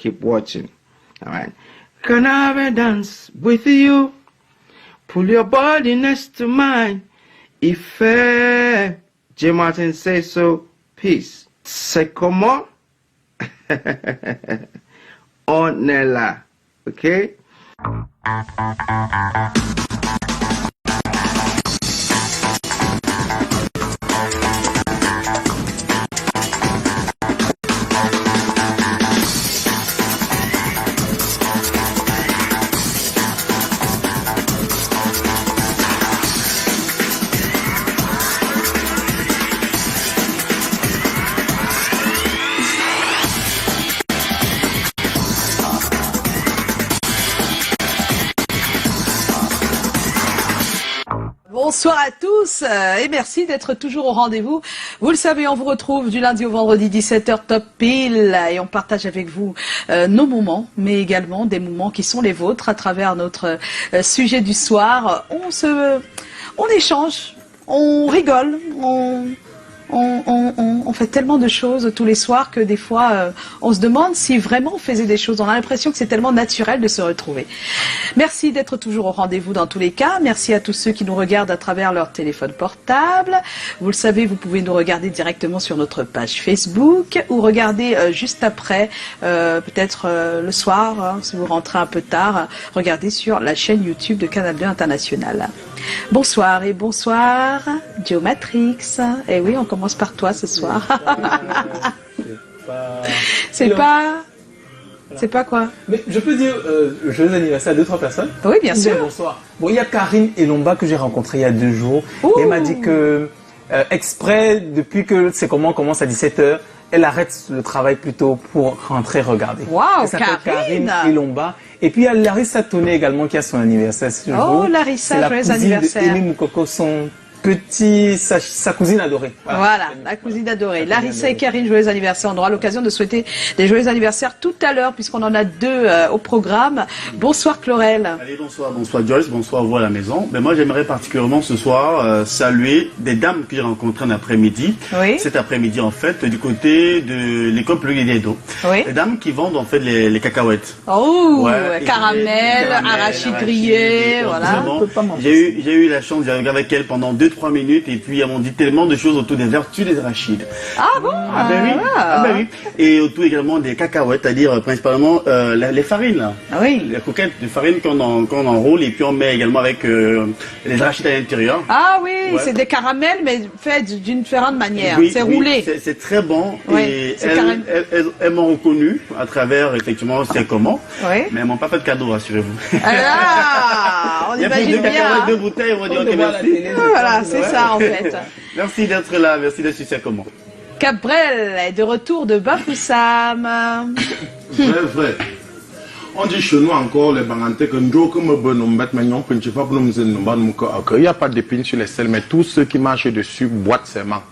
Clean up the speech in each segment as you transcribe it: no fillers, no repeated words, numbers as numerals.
keep watching. All right. Can I have a dance with you? Pull your body next to mine. If J. Martin says so, peace. C'est comment? On est là. Okay? Bonsoir à tous et merci d'être toujours au rendez-vous. Vous le savez, on vous retrouve du lundi au vendredi 17h top pile et on partage avec vous nos moments, mais également des moments qui sont les vôtres à travers notre sujet du soir. On échange, on rigole, on fait tellement de choses tous les soirs que des fois on se demande si vraiment on faisait des choses. On a l'impression que c'est tellement naturel de se retrouver. Merci d'être toujours au rendez-vous dans tous les cas. Merci à tous ceux qui nous regardent à travers leur téléphone portable. Vous le savez, vous pouvez nous regarder directement sur notre page Facebook ou regarder juste après, peut-être le soir, hein, si vous rentrez un peu tard, regardez sur la chaîne YouTube de Canal 2 International. Bonsoir et bonsoir, Joe Matrix. Et oui, on commence par toi ce soir. C'est pas quoi? Mais je peux dire joyeux anniversaire à 2-3 personnes? Oui, bien sûr. Bonsoir. Bon, il y a Karine Elomba que j'ai rencontrée il y a 2 jours. Ouh. Et elle m'a dit que, exprès, depuis que c'est comment commence à 17h, elle arrête le travail plutôt pour rentrer regarder. Waouh, elle s'appelle Karine Elomba. Et puis il y a Larissa Toné également qui a son anniversaire ce jour. Oh, Larissa, joyeux anniversaire. C'est la cousine de Amy Moukoko, sa cousine adorée. Voilà, la cousine adorée. Larissa et Karine, joyeux anniversaire. On aura l'occasion de souhaiter des joyeux anniversaires tout à l'heure, puisqu'on en a 2 au programme. Bonsoir Chlorel. Allez, bonsoir Joyce, bonsoir vous à la maison. Mais moi j'aimerais particulièrement ce soir saluer des dames que j'ai rencontrées un après-midi. Oui. Cet après-midi en fait, du côté de l'école Pluriel d'Edo. Oui. Les dames qui vendent en fait les cacahuètes. Oh, Ouais, caramel, arachide grillé, voilà. J'ai eu la chance de regarder avec elle pendant 2-3 minutes et puis elles m'ont dit tellement de choses autour des vertus des arachides. Ah bon? Ah ben oui, ah ben oui. Et autour également des cacahuètes, c'est-à-dire principalement les farines là. Ah oui. Les coquettes de farine qu'on enroule et puis on met également avec les arachides à l'intérieur. Ah oui, Ouais. c'est des caramels mais faits d'une différente manière. Oui, c'est oui, roulé. c'est très bon. Oui, et c'est carrément. elles m'ont reconnu à travers effectivement c'est comment. Oui. Mais elles m'ont pas fait de cadeau, rassurez-vous. Ah, on Il y a plus imagine de cacahuètes, bien. 2 bouteilles, on va dire ok merci. Voilà, c'est ça en fait. Merci d'être là, merci d'être sur c'est comment. Cabrel est de retour de Bafoussam. Vrai. On dit chez nous encore les bangantés que nous comme bon maintenant principal pour nous il n'y a pas d'épines sur les selles mais tous ceux qui marchent dessus boitent seulement.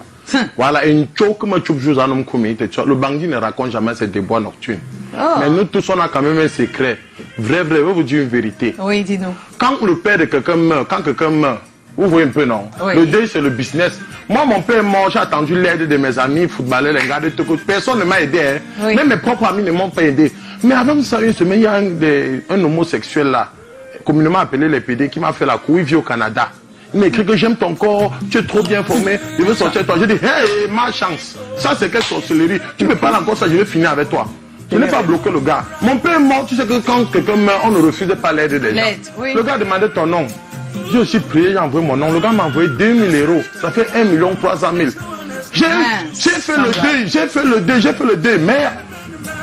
Voilà une choke me choupe juste en comité. Le bandit ne raconte jamais ses déboires nocturnes. Oh. Mais nous tous on a quand même un secret. Vrai, je vais vous dire une vérité. Oui, dis-nous. Quand le père de quelqu'un meurt, quand quelqu'un meurt, vous voyez un peu, non? Oui. Le deuil, c'est le business. Moi, mon père est mort, j'ai attendu l'aide de mes amis footballeurs, les gars de tout côté. Personne ne m'a aidé. Hein. Oui. Même mes propres amis ne m'ont pas aidé. Mais avant ça, une semaine, il y a un homosexuel là, communément appelé les PD, qui m'a fait la couille, il vit au Canada. Il m'a écrit que j'aime ton corps, tu es trop bien formé, je veux sortir avec toi. J'ai dit, hey, ma chance. Ça, c'est quelle sorcellerie. Tu me parles encore ça, je vais finir avec toi. Je n'ai pas bloqué le gars. Mon père est mort, tu sais que quand quelqu'un meurt, on ne refuse pas l'aide des gens. Oui. Le gars demandait ton nom. J'ai aussi prié, j'ai envoyé mon nom. Le gars m'a envoyé 2000 €. Ça fait 1 300 000. J'ai fait le deuil, mais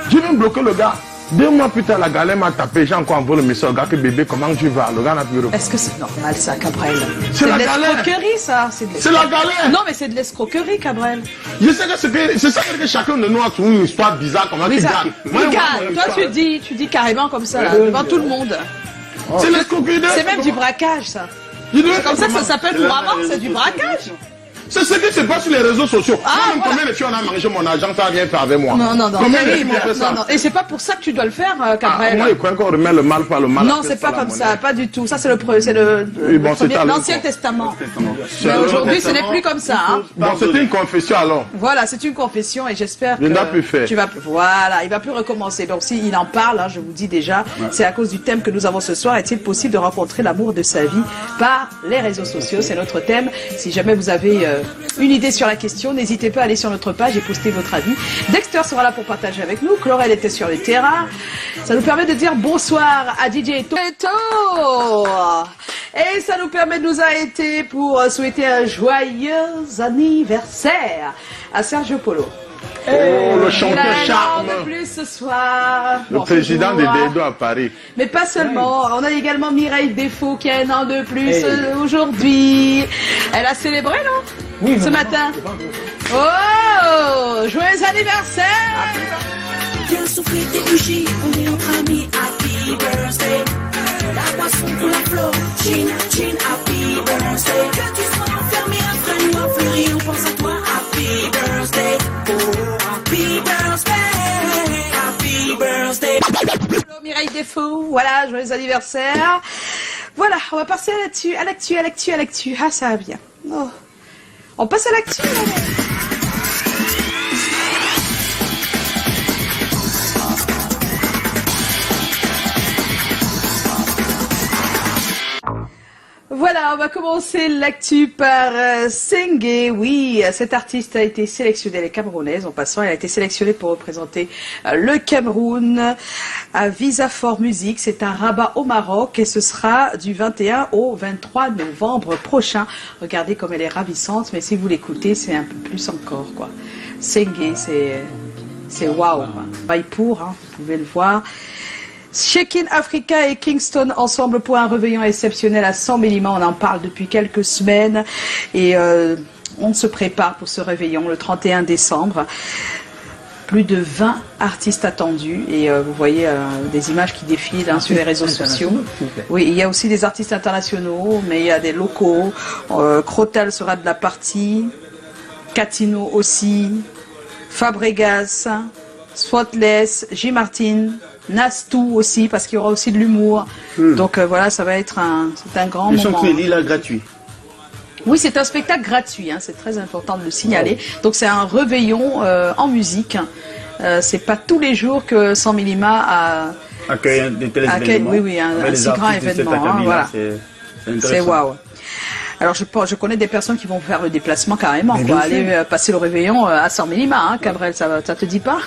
j'ai même bloqué le gars. 2 mois plus tard, la galère m'a tapé, j'ai encore envoyé le message au gars que bébé, comment tu vas? Le gars n'a plus répondu. Est-ce que c'est normal ça, Cabrel? C'est de la galère. l'escroquerie ça. C'est la galère. Non mais c'est de l'escroquerie, Cabrel. Je sais que c'est ça que chacun de nous a trouvé une histoire bizarre, comment tu Bizarre. gardes. Moi, Regarde, mon toi histoire, tu dis carrément comme ça, là, devant tout le monde. c'est l'escroquerie. C'est même du braquage ça. Comme ça s'appelle couramment, c'est du braquage. C'est ce qui se passe sur les réseaux sociaux. Ah, Combien de filles on a mangé mon argent, ça a rien fait avec moi. Non, non, non. Combien de filles Terrible. m'ont fait ça? Non, non. Et c'est pas pour ça que tu dois le faire, Cabrel. Moi, je crois qu'on remet le mal par le mal. Non, c'est pas comme ça, pas du tout. Ça, c'est le Oui, bon, c'est à l'Ancien l'autre. Testament. C'est Mais à l'autre. aujourd'hui, ce n'est plus comme ça. Hein. Bon, c'était une confession alors. Voilà, c'est une confession et j'espère Il n'a que plus fait. tu vas. Voilà, il va plus recommencer. Donc, s'il en parle, hein, je vous dis déjà, c'est à cause du thème que nous avons ce soir. Est-il possible de rencontrer l'amour de sa vie par les réseaux sociaux? C'est notre thème. Si jamais vous avez une idée sur la question, n'hésitez pas à aller sur notre page et poster votre avis. Dexter sera là pour partager avec nous. Chlorel était sur le terrain. Ça nous permet de dire bonsoir à DJ Eto. Et ça nous permet de nous arrêter pour souhaiter un joyeux anniversaire à Sergio Polo. Oh, le Il a chanteur un an charme. de plus ce soir. Le Bon, ce président jour, des Dedo à Paris. mais pas seulement, on a également Mireille Défaut qui a un an de plus aujourd'hui. Elle a célébré, non? Oui, Ce matin. Oh, joyeux anniversaire! Viens souffler tes bougies, on est entre amis, happy birthday. La boisson pour la flore, chin, chin, happy birthday. Que tu sois enfermé après nous, en fleurie, on pense à toi, happy birthday. Oh, happy birthday, happy birthday. Hello, Mireille Défaut, voilà, joyeux anniversaire. Voilà, on va passer à l'actu. Ah, ça va bien. Oh. On passe à l'actu. Voilà, on va commencer l'actu par Sengue. Oui, cette artiste a été sélectionnée, elle est camerounaise en passant, elle a été sélectionnée pour représenter le Cameroun à Visa for Music. C'est un rabat au Maroc et ce sera du 21 au 23 novembre prochain. Regardez comme elle est ravissante, mais si vous l'écoutez, c'est un peu plus encore, quoi. Sengue, c'est waouh. Bail pour, hein, vous pouvez le voir. Shekin Africa et Kingston ensemble pour un réveillon exceptionnel à 100 millimètres. On en parle depuis quelques semaines et on se prépare pour ce réveillon le 31 décembre. Plus de 20 artistes attendus et vous voyez des images qui défilent sur les réseaux sociaux. Oui, il y a aussi des artistes internationaux, mais il y a des locaux. Crotal sera de la partie, Catino aussi, Fabregas, Spotless, J. Martin, Nastou aussi, parce qu'il y aura aussi de l'humour. Donc voilà, ça va être un grand Le moment. chantier là gratuit. Oui, c'est un spectacle gratuit, hein, c'est très important de le signaler. Donc c'est un réveillon en musique. C'est pas tous les jours que 100 Millima a Accueille des tels accueille, événements. oui, oui, un Avec si les grand artistes de cette événement. Hein, académie-là, voilà. c'est C'est intéressant. waouh. Alors je connais des personnes qui vont faire le déplacement carrément, Mais quoi, bien aller passer le réveillon à 100 Millima, hein, Cabrel, ça te dit pas?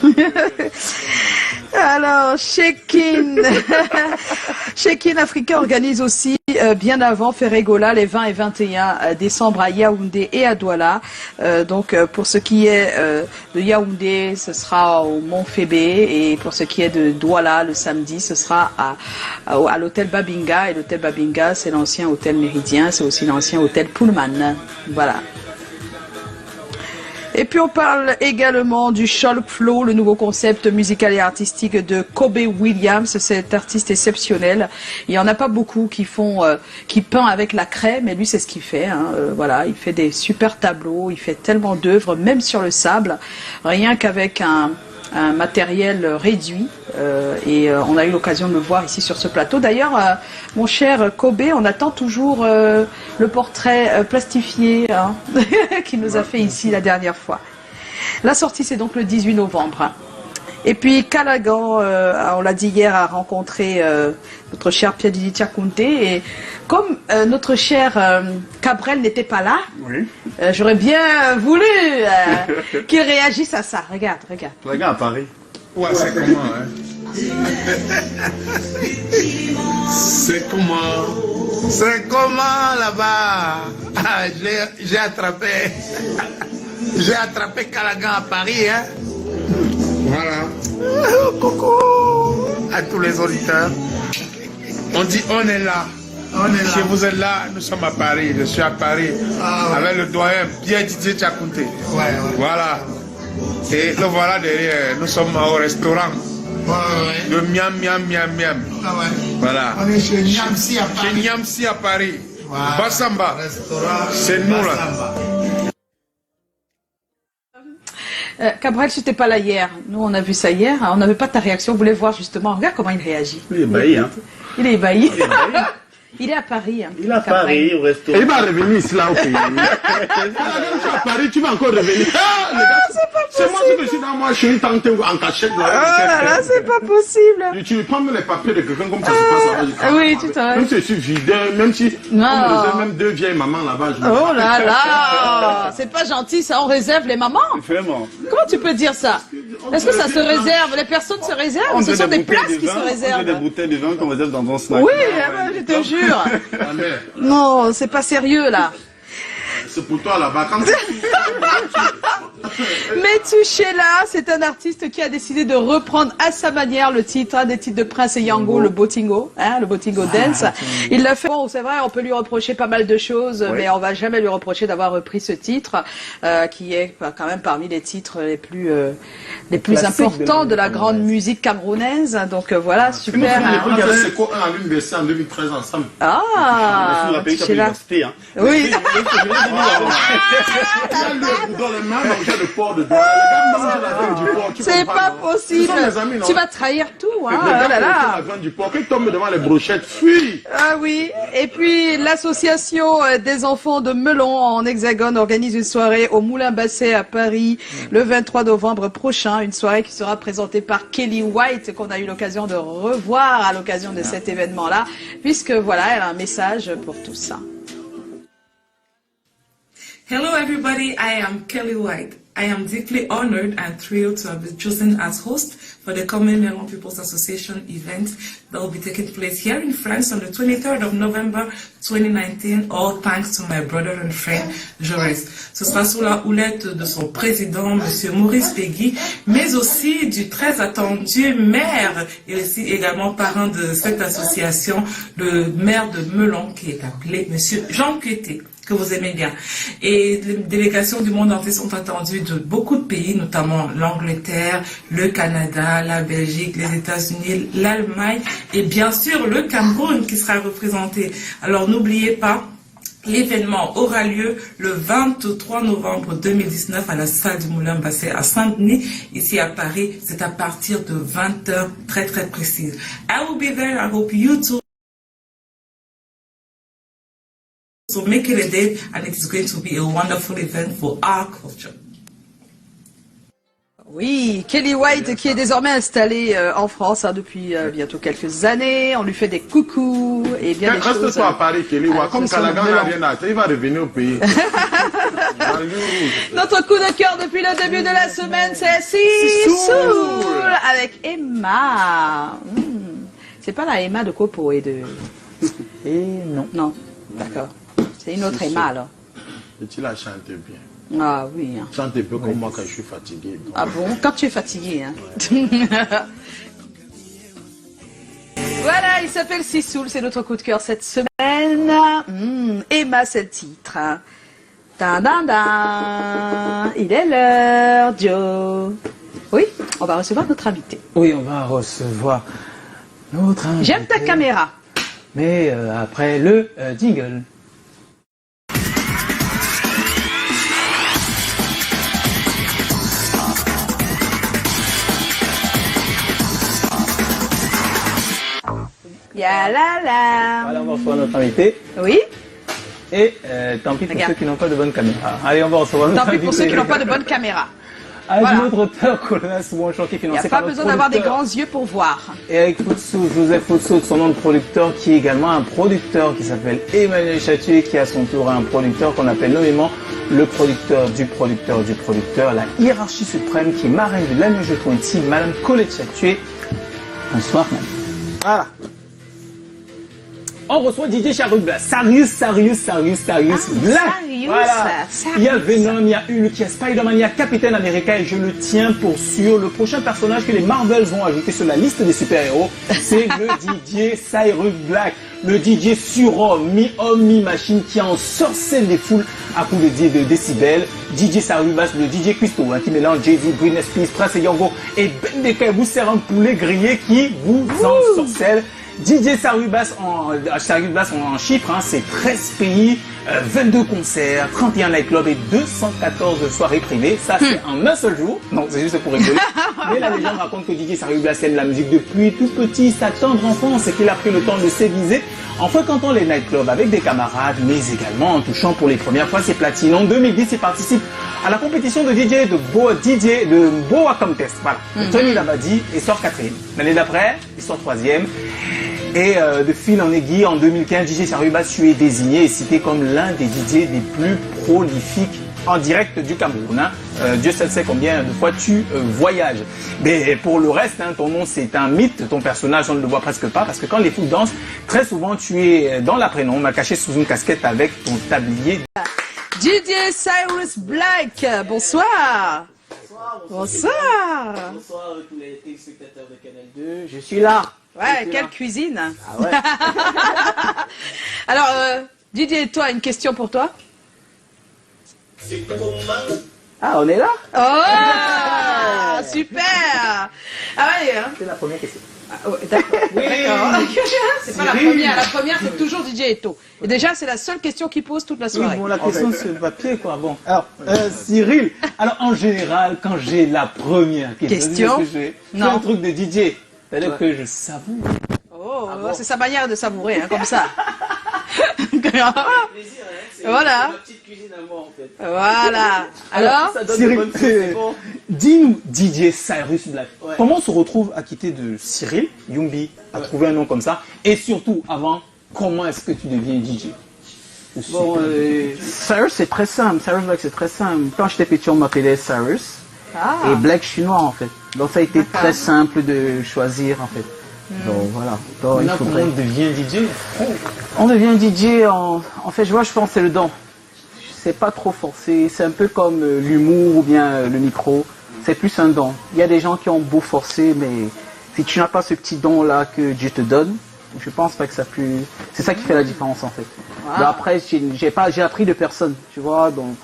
Alors, Shekin Shekin Africa organise aussi bien avant Ferregola les 20 et 21 décembre à Yaoundé et à Douala. Donc pour ce qui est de Yaoundé, ce sera au Mont Fébé et pour ce qui est de Douala le samedi, ce sera à l'hôtel Babinga et l'hôtel Babinga c'est l'ancien hôtel Méridien, c'est aussi l'ancien hôtel Pullman. Voilà. Et puis on parle également du Shulk Flow, le nouveau concept musical et artistique de Kobe Williams, cet artiste exceptionnel. Il y en a pas beaucoup qui font, qui peint avec la craie, mais lui c'est ce qu'il fait. Hein. Voilà, il fait des super tableaux, il fait tellement d'œuvres, même sur le sable, rien qu'avec un matériel réduit et on a eu l'occasion de le voir ici sur ce plateau. D'ailleurs, mon cher Kobe, on attend toujours le portrait plastifié hein, qu'il nous a fait ici la dernière fois. La sortie, c'est donc le 18 novembre. Et puis Callaghan, on l'a dit hier, a rencontré notre cher Piadini Tchakounte et comme notre cher Cabrel n'était pas là, Oui. j'aurais bien voulu qu'il réagisse à ça. Regarde. Regarde à Paris. Ouais, c'est comment, hein? C'est comment? C'est comment là-bas? Ah, j'ai attrapé. J'ai attrapé Callaghan à Paris, hein? Voilà. Coucou à tous les auditeurs. On dit on est là. On est là. Si vous êtes là, nous sommes à Paris. Je suis à Paris avec le doyen Pierre Didier Tchakounte. Voilà. Et le voilà derrière. Nous sommes au restaurant. Le miam miam miam miam. Voilà. On est chez Niamsi à Paris. Chez Niamsi à Paris. Voilà. Bassamba. Restaurant C'est nous là. Bassamba. Cabrel, tu n'étais pas là hier. Nous, on a vu ça hier. On n'avait pas ta réaction. On voulait voir justement. Regarde comment il réagit. Il est ébahi, hein. Il est ébahi. Il est ébahi. Il est à Paris. Hein, Il est à Cabrel. Paris, au restaurant. Et il va revenir ici là au pays. Tu es à Paris, tu vas encore revenir. Ah, les gars, c'est moi ce que je suis dans moi, je suis tenté en cachette. Oh là là, c'est pas possible. Tu prends les papiers de quelqu'un comme ça se passe. Oui, tout à Même fait. si je suis vide, même si Non. on réserve même 2 vieilles mamans là-bas. Oh là là, c'est pas gentil ça, on réserve les mamans. Vraiment. Comment tu peux dire ça? Est-ce que ça se réserve? Les personnes se réservent? Ce sont des places qui se On fait des réservent. bouteilles de vin qu'on réserve dans un snack. Oui, je te jure. Non, c'est pas sérieux là. C'est pour toi là-bas. Quand Metuchela, c'est un artiste qui a décidé de reprendre à sa manière le titre, un des titres de Prince et Yango, le Botingo, hein, le Botingo Dance. Il l'a fait. Bon, c'est vrai, on peut lui reprocher pas mal de choses, mais on va jamais lui reprocher d'avoir repris ce titre, qui est quand même parmi les titres les plus importants de la grande musique camerounaise. Donc voilà, super. on a fait ce cours à l'université en 2013 ensemble. Ah, On a payé ta Metuchela. université, hein. Oui. Dans les mains, donc j'ai le port de doigt. C'est pas possible. Tu vas trahir tout, hein. Oh là là. La graine du porc, qui tombe devant les brochettes, fuis. Ah oui, et puis l'association des enfants de Melon en Hexagone organise une soirée au Moulin Basset à Paris le 23 novembre prochain, une soirée qui sera présentée par Kelly White qu'on a eu l'occasion de revoir à l'occasion de cet événement-là, puisque voilà, elle a un message pour tout ça. Hello, everybody. I am Kelly White. I am deeply honored and thrilled to have been chosen as host for the coming Melon People's Association event that will be taking place here in France on the 23rd of November 2019, all thanks to my brother and friend Jaurès. Ce sera sous la houlette de son président, Monsieur Maurice Peggy, mais aussi du très attendu maire et aussi également parrain de cette association, le maire de Melon qui est appelé Monsieur Jean Cueté, que vous aimez bien. Et les délégations du monde entier sont attendues de beaucoup de pays, notamment l'Angleterre, le Canada, la Belgique, les États-Unis, l'Allemagne et bien sûr le Cameroun qui sera représenté. Alors n'oubliez pas, l'événement aura lieu le 23 novembre 2019 à la salle du Moulin Basset à Saint-Denis, ici à Paris. C'est à partir de 20h, très très précise. I will be there. I hope you too. So make it a date, and it is going to be a wonderful event for our culture. Oui, Kelly White qui est désormais installée en France depuis bientôt quelques années. On lui fait des coucous et bien des choses. Reste-toi à Paris, Kelly. Comme Calagan n'a rien à faire, il va revenir au pays. Notre coup de cœur depuis le début de la semaine, c'est Sisoul avec Emma. C'est pas la Emma de Copo et de... Et non. Non, d'accord. C'est une autre Emma alors. Et tu la chantes bien. Ah oui. Hein. Chante un peu comme moi quand je suis fatigué. Donc. Ah bon? Quand tu es fatigué, hein. Voilà, il s'appelle Sisoul, c'est notre coup de cœur cette semaine. Emma, c'est le titre. Dan, dan, dan. Il est l'heure, Joe. Oui, on va recevoir notre invité. Oui, on va recevoir notre invité. J'aime ta caméra. Mais après le jingle. Ya la la. Voilà, on va recevoir notre invité. Oui. Et tant pis pour ceux qui n'ont pas de bonne caméra. Allez, on va recevoir notre Tant invité. pis pour ceux qui n'ont pas de bonne caméra. Avec Voilà. notre auteur, Colonna Souanchon, qui est Il n'y financé a pas par notre besoin d'avoir des producteur. grands yeux pour voir. Eric Foutsou, Joseph Foutsou, son nom de producteur, qui est également un producteur qui s'appelle Emmanuel Chatué, qui à son tour a un producteur qu'on appelle nommément le producteur du producteur du producteur, la hiérarchie suprême qui est marraine de l'année Jeu 20, Madame Colette Chatué. Bonsoir, madame. Voilà. On reçoit DJ Charubas. Sarius Black. Voilà. Il y a Venom, il y a Hulk, il y a Spider-Man, il y a Capitaine America et je le tiens pour sûr. Le prochain personnage que les Marvels vont ajouter sur la liste des super-héros, c'est le DJ Cyrus Black. Le DJ surhomme, mi-homme, mi-machine qui ensorcelle les foules à coups de décibels. DJ Sarubas, le DJ Cuisto, hein, qui mélange Jay-Z, Britney Spears, Prince et Yango et Ben Deka vous sert un poulet grillé qui vous ensorcelle. DJ Sarubas en chiffres, hein, c'est 13 pays, 22 concerts, 31 nightclubs et 214 soirées privées. Ça, c'est en un seul jour. Non, c'est juste pour rigoler. Mais la légende raconte que DJ Sarius Black aime la musique depuis tout petit, sa tendre enfance, et qu'il a pris le temps de s'aiguiser en fréquentant les nightclubs avec des camarades, mais également en touchant pour les premières fois ses platines. En 2010, il participe à la compétition de DJ de Boa Contest. Voilà. Tony Labadie et sort 4e. L'année d'après, il sort 3e. Et de fil en aiguille, en 2015, DJ Sarius Black est désigné et cité comme l'un des DJ les plus prolifiques en direct du Cameroun. Hein. Dieu seul sait combien de fois tu voyages. Mais pour le reste, hein, ton nom c'est un mythe, ton personnage on ne le voit presque pas parce que quand les fous dansent, très souvent tu es dans l'après-nombre, caché sous une casquette avec ton tablier. DJ Sarius Black, bonsoir. Bonsoir. Bonsoir à tous les téléspectateurs de Canal 2. Je suis là. Ouais, quelle cuisine. Ah ouais. Alors, Didier, toi, une question pour toi. Ah, on est là. Oh, super. Ah ouais, hein. C'est la première question. Ah, ouais, d'accord. Oui. D'accord. C'est pas la première. La première, c'est toujours DJ Eto. Et déjà, c'est la seule question qu'il pose toute la soirée. Oui, bon, la question c'est le papier quoi. Bon, alors Cyril, alors en général, quand j'ai la première question, je fais un truc de DJ, c'est-à-dire que je savoure. Oh, c'est sa manière de savourer, hein, comme ça. Voilà. Ma petite cuisine à moi en fait. Voilà. Alors, ça donne Cyril, de bonnes choses, c'est bon. dis-nous DJ Sarius Black. Ouais. Comment on se retrouve à quitter de Cyril Yumbi à trouver un nom comme ça? Et surtout, avant, comment est-ce que tu deviens DJ? Bon, Cyrus c'est très simple. Cyrus Black c'est très simple. Quand j'étais petit, on m'appelait Cyrus. Et Black, je suis noir en fait. Donc ça a été très simple de choisir en fait. Donc voilà. Donc, Maintenant, comment on devient DJ? On devient DJ en fait, je pense que c'est le don. C'est pas trop forcé. C'est un peu comme l'humour ou bien le micro. C'est plus un don. Il y a des gens qui ont beau forcer, mais si tu n'as pas ce petit don là que Dieu te donne, je pense pas que ça peut. C'est ça qui fait la différence en fait. Donc après, j'ai appris de personne, tu vois. Donc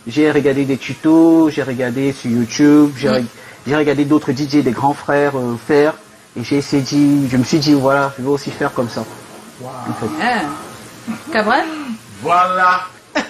j'ai regardé des tutos, j'ai regardé sur YouTube, j'ai regardé d'autres DJ, des grands frères faire. Et j'ai essayé, je me suis dit, voilà, je vais aussi faire comme ça. wow. En fait. Cabral? Voilà. Je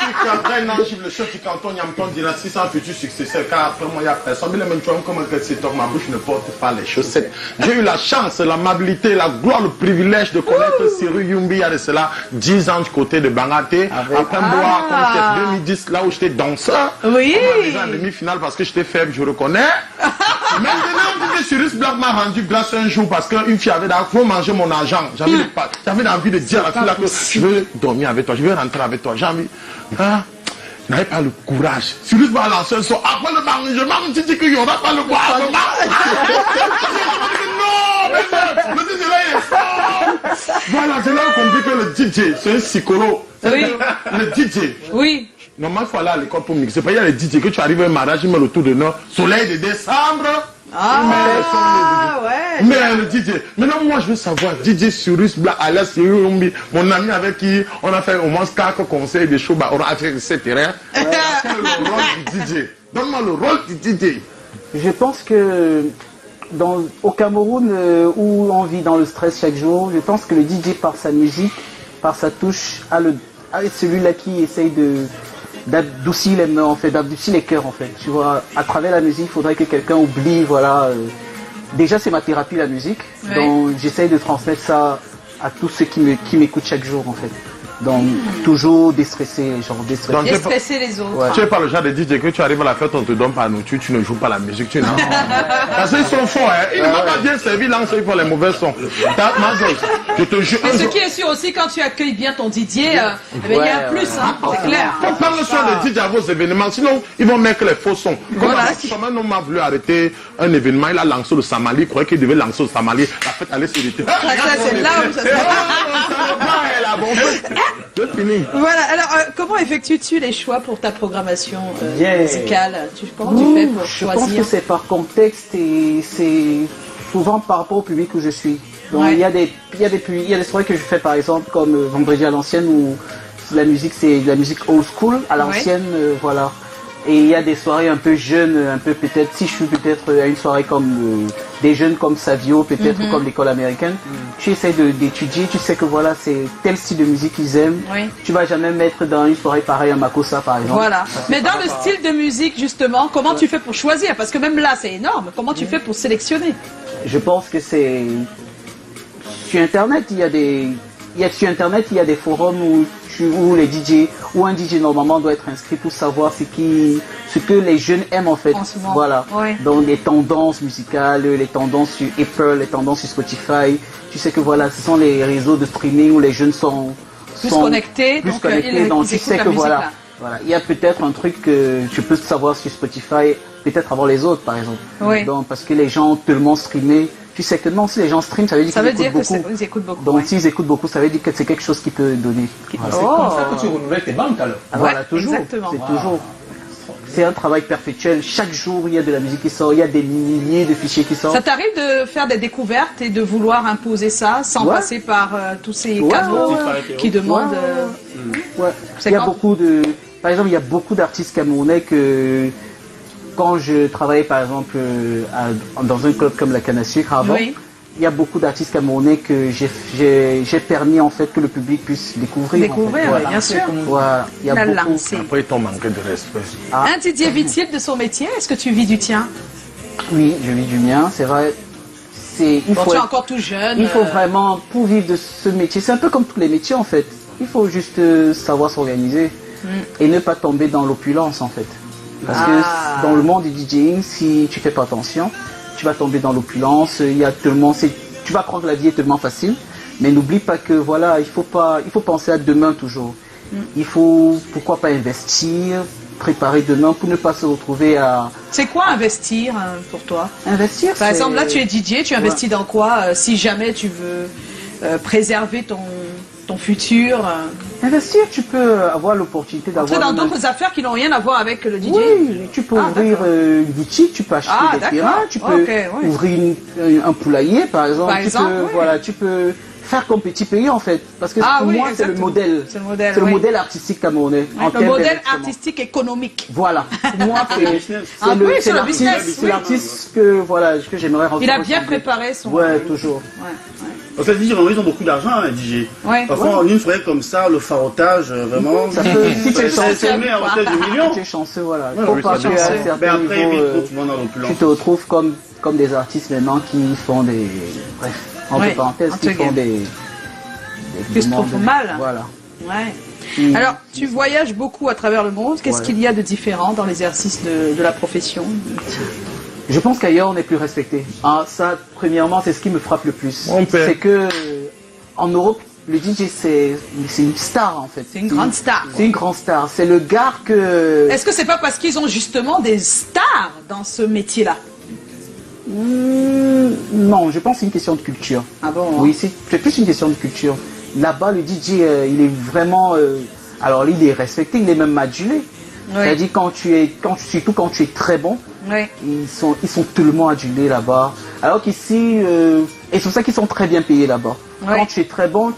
suis Cabral Nangiv, le chef du canton Yamton Dynastie, sans futur successeur, car après moi, il n'y a personne. Mais le même chose, comme un c'est ma bouche ne porte pas les chaussettes. J'ai eu la chance, l'amabilité, la gloire, le privilège de connaître Cyril Yumbi il y a de cela 10 ans du côté de Bangaté, à Pemboa, comme c'était 2010, là où j'étais danseur. Oui. On arrivé en demi-finale parce que j'étais faible, je reconnais. Maintenant, Cyrus Black m'a rendu grâce un jour parce qu'une fille avait d'argent, manger mon argent. J'avais envie de dire à la fille là que je veux dormir avec toi, je veux rentrer avec toi. J'ai envie. Hein? Je n'avais pas le courage. Cyrus m'a lancé un son. Après le mariage, je me dit qu'il n'y aura pas le courage. Non, mais le DJ là, il est fort. Voilà, c'est là qu'on dit que le DJ, c'est un psychologue. Oui. Le DJ. Oui. Normalement, il faut aller à l'école pour mixer. Il y a les DJ que tu arrives à un mariage, ils mettent le tour de nord, soleil de décembre. Ouais. Mais le DJ. Maintenant, moi, je veux savoir, DJ Cyrus Black, alias Cyril Yumbi, mon ami avec qui on a fait au moins 4 concerts de show, on a fait etc. Quel est le rôle du DJ? Donne-moi le rôle du DJ. Je pense que au Cameroun, où on vit dans le stress chaque jour, je pense que le DJ, par sa musique, par sa touche, est celui-là qui essaye d'adoucir les mains en fait, d'adoucir les cœurs en fait. Tu vois, à travers la musique, il faudrait que quelqu'un oublie, voilà. Déjà, c'est ma thérapie la musique, donc j'essaye de transmettre ça à tous ceux qui m'écoutent chaque jour en fait. Donc toujours déstresser les autres. Ouais. Tu n'es pas le genre de DJ que tu arrives à la fête, on te donne pas la nourriture, tu ne joues pas la musique, tu n'as. Parce qu'ils sont forts, hein. Ils ne vont pas bien servir là, ils font les mauvais sons. Je te jure. Mais ce qui est sûr aussi, quand tu accueilles bien ton DJ, il y a un plus, hein, c'est clair. Faut pas le soin de DJ à vos événements, sinon ils vont mettre les faux sons. Comme un homme a voulu arrêter un événement, il a lancé le Samali, il croyait qu'il devait lancer le Samali, la fête allait se l'été. C'est là où ça se Voilà, alors comment effectues-tu les choix pour ta programmation musicale? Comment tu fais pour choisir? Je pense que c'est par contexte et c'est souvent par rapport au public où je suis. Donc il y a des soirées que je fais par exemple comme Vendredi à l'ancienne où la musique c'est de la musique old school à l'ancienne, voilà. Et il y a des soirées un peu jeunes, un peu peut-être, si je suis peut-être à une soirée comme des jeunes comme Savio, peut-être comme l'école américaine, tu essaies d'étudier, tu sais que voilà, c'est tel style de musique qu'ils aiment. Oui. Tu vas jamais mettre dans une soirée pareille un Makossa, par exemple. Voilà. Mais dans le style de musique, justement, comment tu fais pour choisir? Parce que même là, c'est énorme. Comment tu fais pour sélectionner? Je pense que c'est... Sur Internet, il y a des forums où les DJ, où un DJ normalement doit être inscrit pour savoir ce que les jeunes aiment en fait. En ce moment. Voilà. Oui. Donc les tendances musicales, les tendances sur Apple, les tendances sur Spotify. Tu sais que voilà, ce sont les réseaux de streaming où les jeunes sont Plus connectés. plus Donc, connectés. Donc tu écoutent sais la que musique, voilà. là. Voilà, il y a peut-être un truc que tu peux savoir sur Spotify, peut-être avant les autres par exemple. Oui. Donc parce que les gens ont tellement streamé. Tu sais que non, si les gens streament, ça veut dire Ça qu'ils veut dire écoutent que beaucoup. ils écoutent beaucoup. Donc ouais. s'ils écoutent beaucoup, ça veut dire que c'est quelque chose qui peut donner. Voilà. C'est comme ça que tu renouvelles tes banques alors. Voilà, Ouais, toujours. exactement. C'est Wow. toujours. C'est un travail perpétuel. Chaque jour, il y a de la musique qui sort, il y a des milliers de fichiers qui sortent. Ça t'arrive de faire des découvertes et de vouloir imposer ça sans Ouais. passer par tous ces Ouais, canaux ouais. qui demandent... Ouais. C'est Il y a quand- beaucoup de. Par exemple, il y a beaucoup d'artistes camerounais que quand je travaillais par exemple dans un club comme la Canne à Sucre avant, Oui. il y a beaucoup d'artistes camerounais que j'ai permis en fait que le public puisse découvrir. en fait. Découvrir, Voilà. bien sûr. Voilà. Il y a La beaucoup. lancée. Après, ils t'ont manqué de respect. Un Didier vit-il de son métier? Est-ce que tu vis du tien? Oui, je vis du mien, c'est vrai. Il Bon, faut tu es être- encore tout jeune. Il faut vraiment, pour vivre de ce métier, c'est un peu comme tous les métiers en fait. Il faut juste savoir s'organiser et ne pas tomber dans l'opulence en fait. Parce Ah. que dans le monde du DJing, si tu fais pas attention, tu vas tomber dans l'opulence. Il y a tellement, tu vas croire que la vie est tellement facile, mais n'oublie pas que voilà, il faut penser à demain toujours. Il faut, pourquoi pas investir, préparer demain pour ne pas se retrouver à C'est quoi investir pour toi? investir. Par c'est- exemple, là, tu es DJ, tu investis dans quoi si jamais tu veux préserver ton futur Investir, tu peux avoir l'opportunité entrer d'avoir. dans d'autres affaires qui n'ont rien à voir avec le DJ? Oui, tu peux Ah, ouvrir d'accord. une boutique, tu peux acheter Ah, des d'accord. terrains, tu peux Ok, oui. ouvrir un poulailler par exemple. Par exemple, oui. Voilà, tu peux faire comme petit pays en fait. Parce que Ah pour oui, moi, c'est le exactement. modèle. C'est le modèle, C'est le oui. modèle artistique camerounais. en Le termes modèle d'investissement. artistique économique. Voilà. Pour moi, Ah oui, c'est sur le l'artiste, business, c'est oui. l'artiste que j'aimerais rencontrer. Il a bien préparé son... Ouais, toujours. Parce que les DJ, ils ont beaucoup d'argent, un DJ. Ouais. Parfois, en une soirée comme ça, le farotage, vraiment, Ça peut, si tu es chanceux, c'est mis à hauteur de millions. tu es chanceux, voilà. Ouais, Faut oui, pas c'est que bien. à un Mais certain après, niveau, ils vivent souvent dans l'opulence. tu te retrouves comme des artistes maintenant qui font des... Bref, entre Ouais, parenthèses, qui entre font guillemets. des Qui se trouvent mal. Voilà. Ouais. Qui- Alors, tu voyages beaucoup à travers le monde. Qu'est-ce Ouais. qu'il y a de différent dans l'exercice de la profession? Je pense qu'ailleurs, on est plus respecté. Ah, ça, premièrement, c'est ce qui me frappe le plus. Mon père. C'est que en Europe, le DJ, c'est une star, en fait. C'est une grande star. C'est une grande star. C'est le gars que... Est-ce que c'est pas parce qu'ils ont justement des stars dans ce métier-là? Non, je pense que c'est une question de culture. Ah bon? Oui, c'est plus une question de culture. Là-bas, le DJ, il est vraiment... alors, il est respecté, il est même adulé. C'est-à-dire, surtout quand tu es très bon, Oui. ils sont tellement adulés là-bas. Alors qu'ici, et c'est pour ça qu'ils sont très bien payés là-bas. Ouais. Quand tu es très bon,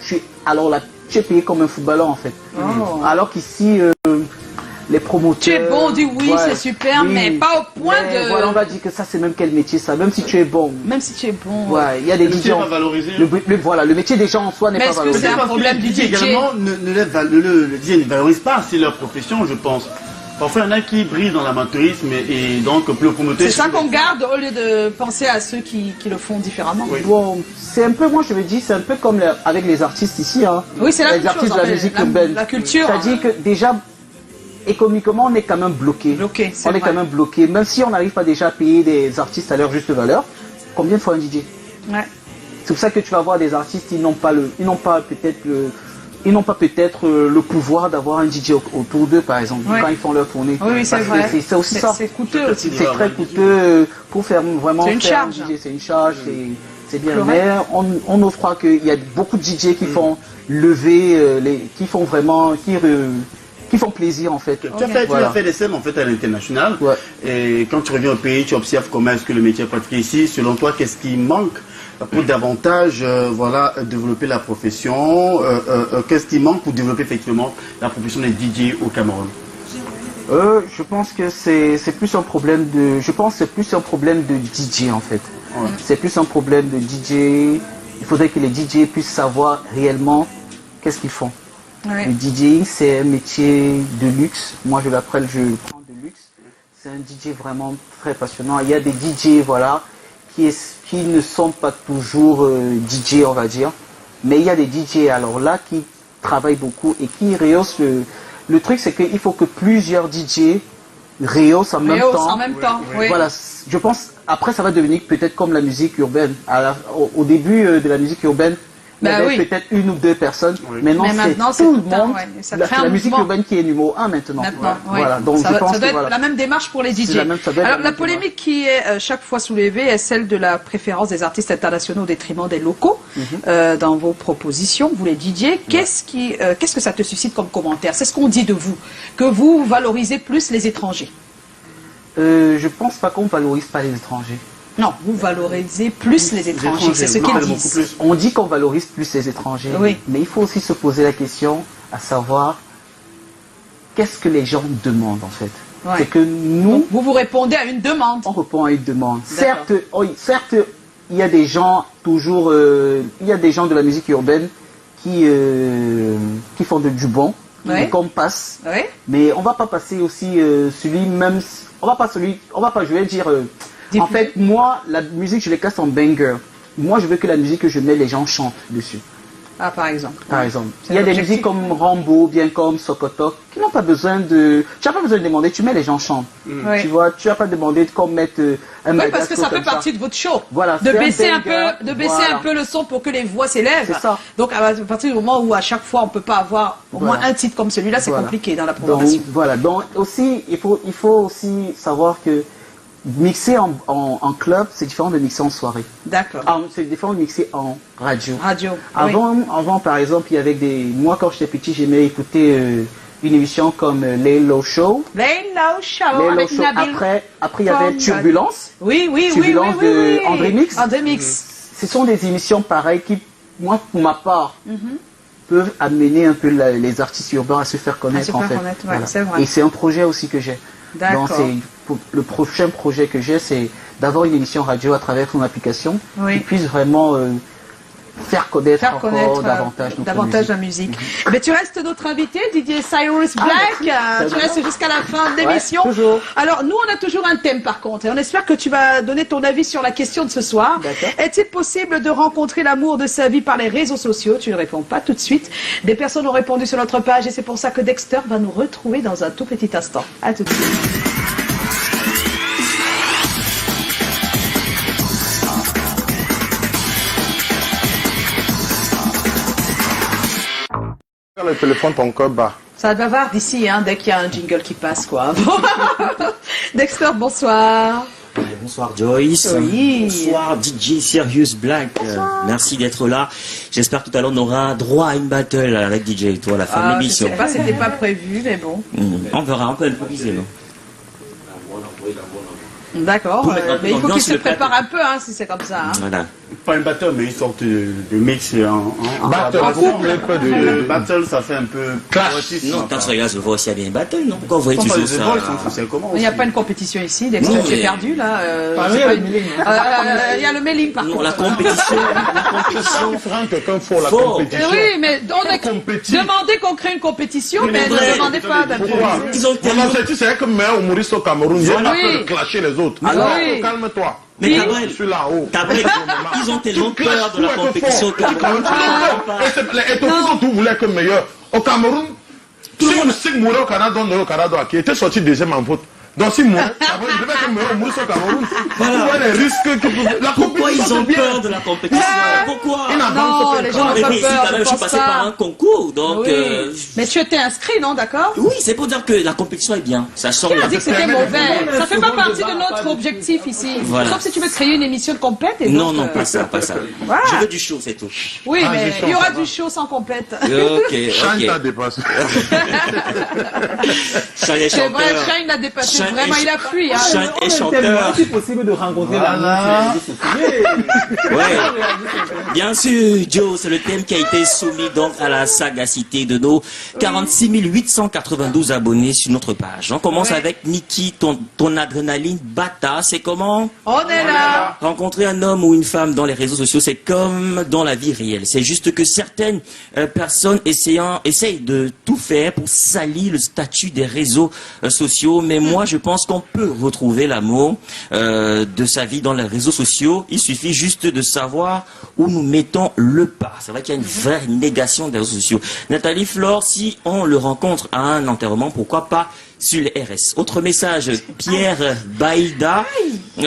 alors là, tu es payé comme un footballeur en fait. Oh. Alors qu'ici, les promoteurs... Tu es bon, on dit oui, ouais, c'est super, oui. mais pas au point Mais de... Voilà, on va dire que ça, c'est même quel métier ça. Même si tu es bon. Même si tu es bon. Ouais, il y a des Le métier DJ. n'est pas valorisé. Voilà, le métier des gens en soi n'est Mais pas est-ce que valorisé. c'est un Parce que problème les du DJ DJ? également le DJ ne valorise pas assez leur profession, je pense. Parfois, il y en a qui brillent dans l'amateurisme et donc le promoteur... C'est ça qu'on garde au lieu de penser à ceux qui le font différemment. Oui. Bon, c'est un peu, moi je me dis, c'est un peu comme avec les artistes ici. Hein. Oui, c'est la les même artistes chose, de en la fait. musique La- urbaine. la culture, C'est-à-dire que déjà, économiquement, on est quand même bloqué. Bloqué, c'est On est vrai. quand même bloqué. Même si on n'arrive pas déjà à payer des artistes à leur juste valeur, combien de fois un DJ? Ouais. C'est pour ça que tu vas voir des artistes, ils n'ont pas peut-être le pouvoir d'avoir un DJ autour d'eux, par exemple, Ouais. quand ils font leur tournée. Oui, c'est Parce que vrai. C'est aussi ça. C'est coûteux aussi. C'est très coûteux pour faire vraiment C'est une faire charge. un DJ, c'est une charge, c'est bien. Correct. Mais on ose croire qu'il y a beaucoup de DJ qui font lever, qui font vraiment, qui font plaisir en fait. Tu as fait des scènes en fait à l'international. Ouais. Et quand tu reviens au pays, tu observes comment est-ce que le métier est pratiqué ici. Selon toi, qu'est-ce qui manque pour davantage développer la profession? Qu'est-ce qui manque pour développer effectivement la profession des DJ au Cameroun? Je pense que c'est plus un problème de DJ en fait. C'est plus un problème de DJ. Il faudrait que les DJ puissent savoir réellement qu'est-ce qu'ils font. Ouais. Le DJing, c'est un métier de luxe. Moi, je prends de luxe. C'est un DJ vraiment très passionnant. Il y a des DJ, voilà, qui ne sont pas toujours DJ, on va dire. Mais il y a des DJ, alors là, qui travaillent beaucoup et qui rehaussent le truc, c'est qu'il faut que plusieurs DJ rehaussent en même temps. Oui. Voilà, je pense, après, ça va devenir peut-être comme la musique urbaine. Au début de la musique urbaine, il y avait peut-être une ou deux personnes. Maintenant, c'est tout le monde. C'est la musique urbaine qui est numéro 1 maintenant. Voilà. Donc, ça doit être la même démarche pour les DJ. Alors, la polémique qui est chaque fois soulevée est celle de la préférence des artistes internationaux au détriment des locaux dans vos propositions, vous les DJ. Qu'est-ce que ça te suscite comme commentaire? C'est ce qu'on dit de vous, que vous valorisez plus les étrangers. Je pense pas qu'on valorise pas les étrangers. Non, vous valorisez plus les étrangers, c'est ce qu'ils disent. On dit qu'on valorise plus les étrangers, mais il faut aussi se poser la question à savoir qu'est-ce que les gens demandent en fait. C'est que nous... Vous répondez à une demande. On répond à une demande. Certes, il y a des gens toujours... il y a des gens de la musique urbaine qui font du bon, qu'on passe, mais on va pas passer aussi celui-même... On va pas, je vais dire... en fait, moi, la musique, je les casse en banger. Moi, je veux que la musique que je mets, les gens chantent dessus. Ah, par exemple. Par exemple. Il y a des musiques comme Rambo, bien comme Sokotok, qui n'ont pas besoin de... Tu n'as pas besoin de demander, tu mets, les gens chantent. Tu vois, tu n'as pas demandé de comme mettre un magasco. Oui, parce que ça fait partie de votre show. Voilà. De baisser un peu le son pour que les voix s'élèvent. C'est ça. Donc, à partir du moment où à chaque fois, on ne peut pas avoir au moins un titre comme celui-là, c'est compliqué dans la programmation. Donc, voilà. Donc, aussi, il faut aussi savoir que mixer en club, c'est différent de mixer en soirée. D'accord. C'est différent de mixer en radio. Avant, par exemple, il y avait moi, quand j'étais petit, j'aimais écouter une émission comme Laylo Show. Laylo Show avec Nabil. Après, il y avait Turbulence. Turbulence de André Mix. André Mix. Ce sont des émissions pareilles qui, moi, pour ma part, peuvent amener un peu les artistes urbains à se faire connaître. C'est vrai. Et c'est un projet aussi que j'ai. Donc, le prochain projet que j'ai, c'est d'avoir une émission radio à travers ton application qui puisse vraiment faire connaître davantage la musique. Mais tu restes notre invité, Didier Cyrus Black. Tu restes jusqu'à la fin de l'émission. Alors, nous, on a toujours un thème par contre. Et on espère que tu vas donner ton avis sur la question de ce soir. Est-il possible de rencontrer l'amour de sa vie par les réseaux sociaux? Tu ne réponds pas tout de suite. Des personnes ont répondu sur notre page et c'est pour ça que Dexter va nous retrouver dans un tout petit instant. À tout de suite. Le téléphone, ton cœur bat. Ça bavarde d'ici, hein, dès qu'il y a un jingle qui passe, quoi. Dexter, bonsoir. Bonsoir Joyce. Oui. Bonsoir DJ Serious Black. Merci d'être là. J'espère que tout à l'heure on aura droit à une battle avec DJ et toi à la fin de l'émission. Je sais pas, c'était pas prévu, mais bon. On verra, on peut improviser, non? D'accord, mais il faut qu'il se prépare un peu, hein, si c'est comme ça. Hein. Voilà. Pas une battle, mais une sorte de mix en battle. Battle, ça fait un peu clash. Non, quand tu regardes The Voice, il y a bien une battle, non? Pourquoi vous voyez toujours ça? Il n'y a pas une compétition ici, Dexter, tu es perdu, là. Il y a le mailing, par contre. La compétition. Quelqu'un faut la compétition. Oui, mais on a demandé qu'on crée une compétition, mais ne demandez pas d'improviser. Ils ont tellement... C'est comme meilleur humoriste au Cameroun, il n'y a pas peur de clasher les autres. Alors, calme-toi. Mais Gabriel, ils ont tellement peur de la compétition au Cameroun. Et ton fils, tout voulait que meilleur. Au Cameroun, si on mourait au Canada, on est au Canada, qui était sorti deuxième en vote. Donc si moi, il devait être meilleur humoriste au Cameroun. Voilà les risques que... Pourquoi ils ont peur de la compétition? Pourquoi? Non, les gens n'ont pas peur. Je suis passé par un concours, donc... Mais tu étais inscrit, non, d'accord? Oui, c'est pour dire que la compétition est bien. Ça sort... Qui a dit que c'était mauvais? Ça fait pas partie de notre objectif ici. Sauf si tu veux créer une émission complète. Non, non, pas ça, pas ça. Je veux du show, c'est tout. Oui, mais il y aura du show sans complète. Ok. Shine t'a dépassé. C'est vrai, Shine l'a dépassé. Vraiment, il a plu. Hein. Chante et chanteur. C'est possible de rencontrer la Ouais. Bien sûr, Joe, c'est le thème qui a été soumis donc à la sagacité de nos 46 892 abonnés sur notre page. On commence avec Niki, ton adrénaline bata, c'est comment? On est là. Rencontrer un homme ou une femme dans les réseaux sociaux, c'est comme dans la vie réelle. C'est juste que certaines personnes essayent de tout faire pour salir le statut des réseaux sociaux. Mais moi, je pense qu'on peut retrouver l'amour de sa vie dans les réseaux sociaux. Il suffit juste de savoir où nous mettons le pas. C'est vrai qu'il y a une vraie négation des réseaux sociaux. Nathalie Flore, si on le rencontre à un enterrement, pourquoi pas sur les RS. Autre message, Pierre Baïda,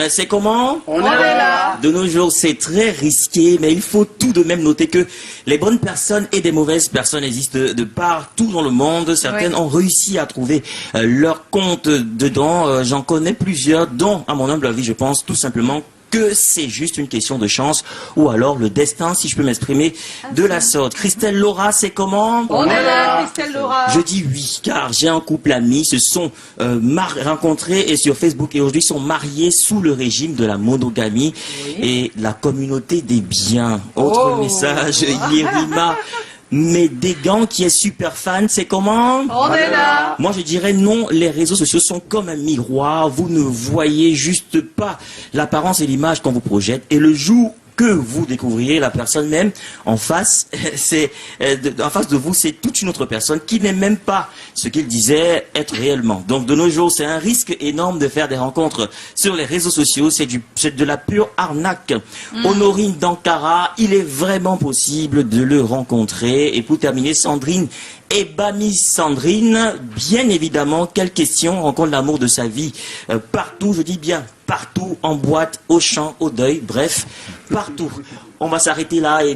c'est comment? On est là. De nos jours, c'est très risqué, mais il faut tout de même noter que les bonnes personnes et des mauvaises personnes existent de partout dans le monde. Certaines ont réussi à trouver leur compte dedans. J'en connais plusieurs, dont, à mon humble avis, je pense tout simplement que c'est juste une question de chance ou alors le destin, si je peux m'exprimer de la sorte. Christelle Laura, c'est comment? On est là, Christelle Laura. Je dis oui, car j'ai un couple ami, se sont rencontrés et sur Facebook et aujourd'hui sont mariés sous le régime de la monogamie et la communauté des biens. Autre message, Yerima Médégan qui est super fan, c'est comment? On est là. Moi je dirais non, les réseaux sociaux sont comme un miroir, vous ne voyez juste pas l'apparence et l'image qu'on vous projette et le jour que vous découvriez la personne même en face, en face de vous, c'est toute une autre personne qui n'est même pas ce qu'il disait être réellement. Donc de nos jours, c'est un risque énorme de faire des rencontres sur les réseaux sociaux, c'est de la pure arnaque. Honorine d'Ankara, il est vraiment possible de le rencontrer. Et pour terminer, Sandrine et Bami Sandrine, bien évidemment, quelle question, rencontre l'amour de sa vie partout, je dis bien partout, en boîte, au champ, au deuil, bref, partout. On va s'arrêter là et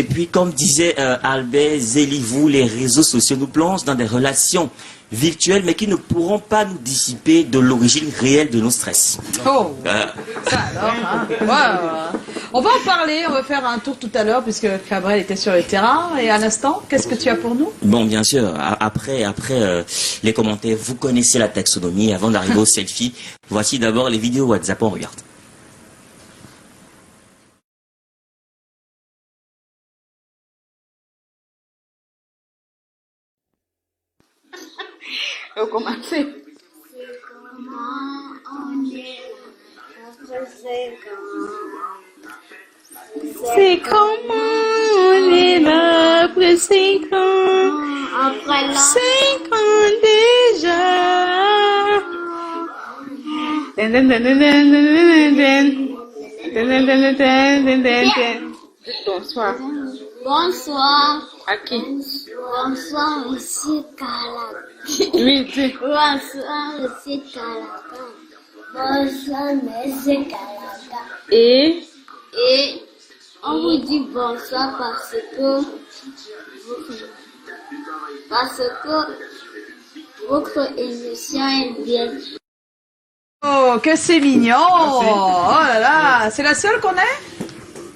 puis comme disait Albert Zélivou, les réseaux sociaux nous plongent dans des relations virtuelles mais qui ne pourront pas nous dissiper de l'origine réelle de nos stress. Oh, ça alors, hein. Ouais. On va en parler, on va faire un tour tout à l'heure puisque Cabrel était sur le terrain. Et à l'instant, qu'est-ce que tu as pour nous? Bon, bien sûr, après les commentaires, vous connaissez la taxonomie. Avant d'arriver au selfie, voici d'abord les vidéos WhatsApp, on regarde. On va commencer. C'est comment on est là après 5 ans. Après 5 ans déjà. Bonsoir. Bonsoir. À qui? Bonsoir, monsieur Kalaka. Oui, tu. Bonsoir, monsieur Kalaka. Bonsoir, monsieur Kalaka. Et on vous dit bonsoir parce que votre émission est bien. oh, que c'est mignon. Oh là là, c'est la seule qu'on ait?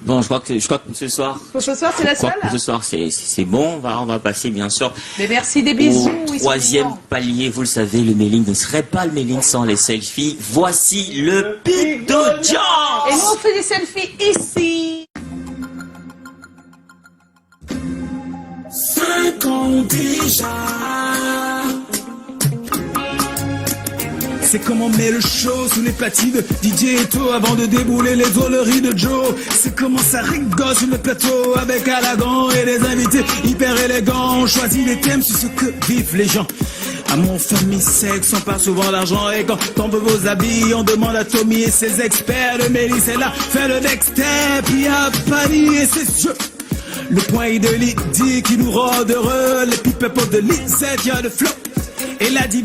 Bon, je crois que ce soir, Pour ce soir, c'est la seule? ce soir c'est bon. On va passer bien sûr Mais merci, des bisous. au ils sont troisième mignons. palier. Vous le savez, le mailing ne serait pas le mailing sans les selfies. Voici le pic d'audience. Et nous, on fait des selfies ici. 5 ans déjà. C'est comme on met le show sous les platines DJ Eto avant de débouler les drôleries de Joe. C'est comment ça rigole sur le plateau avec Alagon et des invités hyper élégants. On choisit les thèmes sur ce que vivent les gens. Amour, famille, sexe, on parle souvent d'argent. Et quand on veut vos habits, on demande à Tommy et ses experts. Le Mélisse est là, fait le next step. Il y a Pani et ses yeux. Le point de Lydie qui nous rend heureux. Les pipes de Lisette, il y a le flow. Et la diva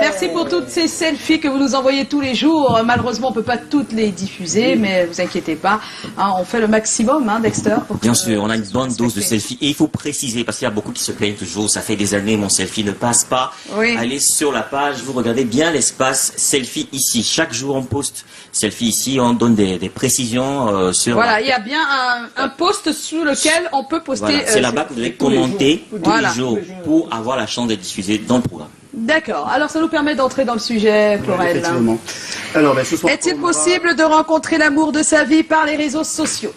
Merci pour toutes ces selfies que vous nous envoyez tous les jours. Malheureusement, on ne peut pas toutes les diffuser, mais vous inquiétez pas. Hein, on fait le maximum, hein, Dexter. Bien sûr, on a une bonne dose de selfies. Et il faut préciser, parce qu'il y a beaucoup qui se plaignent toujours, ça fait des années, mon selfie ne passe pas. Oui. Allez sur la page, vous regardez bien l'espace selfie ici. Chaque jour, on poste selfie ici, on donne des précisions sur... Voilà, il y a bien un post sur lequel on peut poster... Voilà, c'est là-bas que vous devez commenter tous les jours pour avoir la chance d'être diffusé dans le programme. D'accord. Alors, ça nous permet d'entrer dans le sujet, Florel. Effectivement. Alors, ce soir, est-il possible de rencontrer l'amour de sa vie par les réseaux sociaux?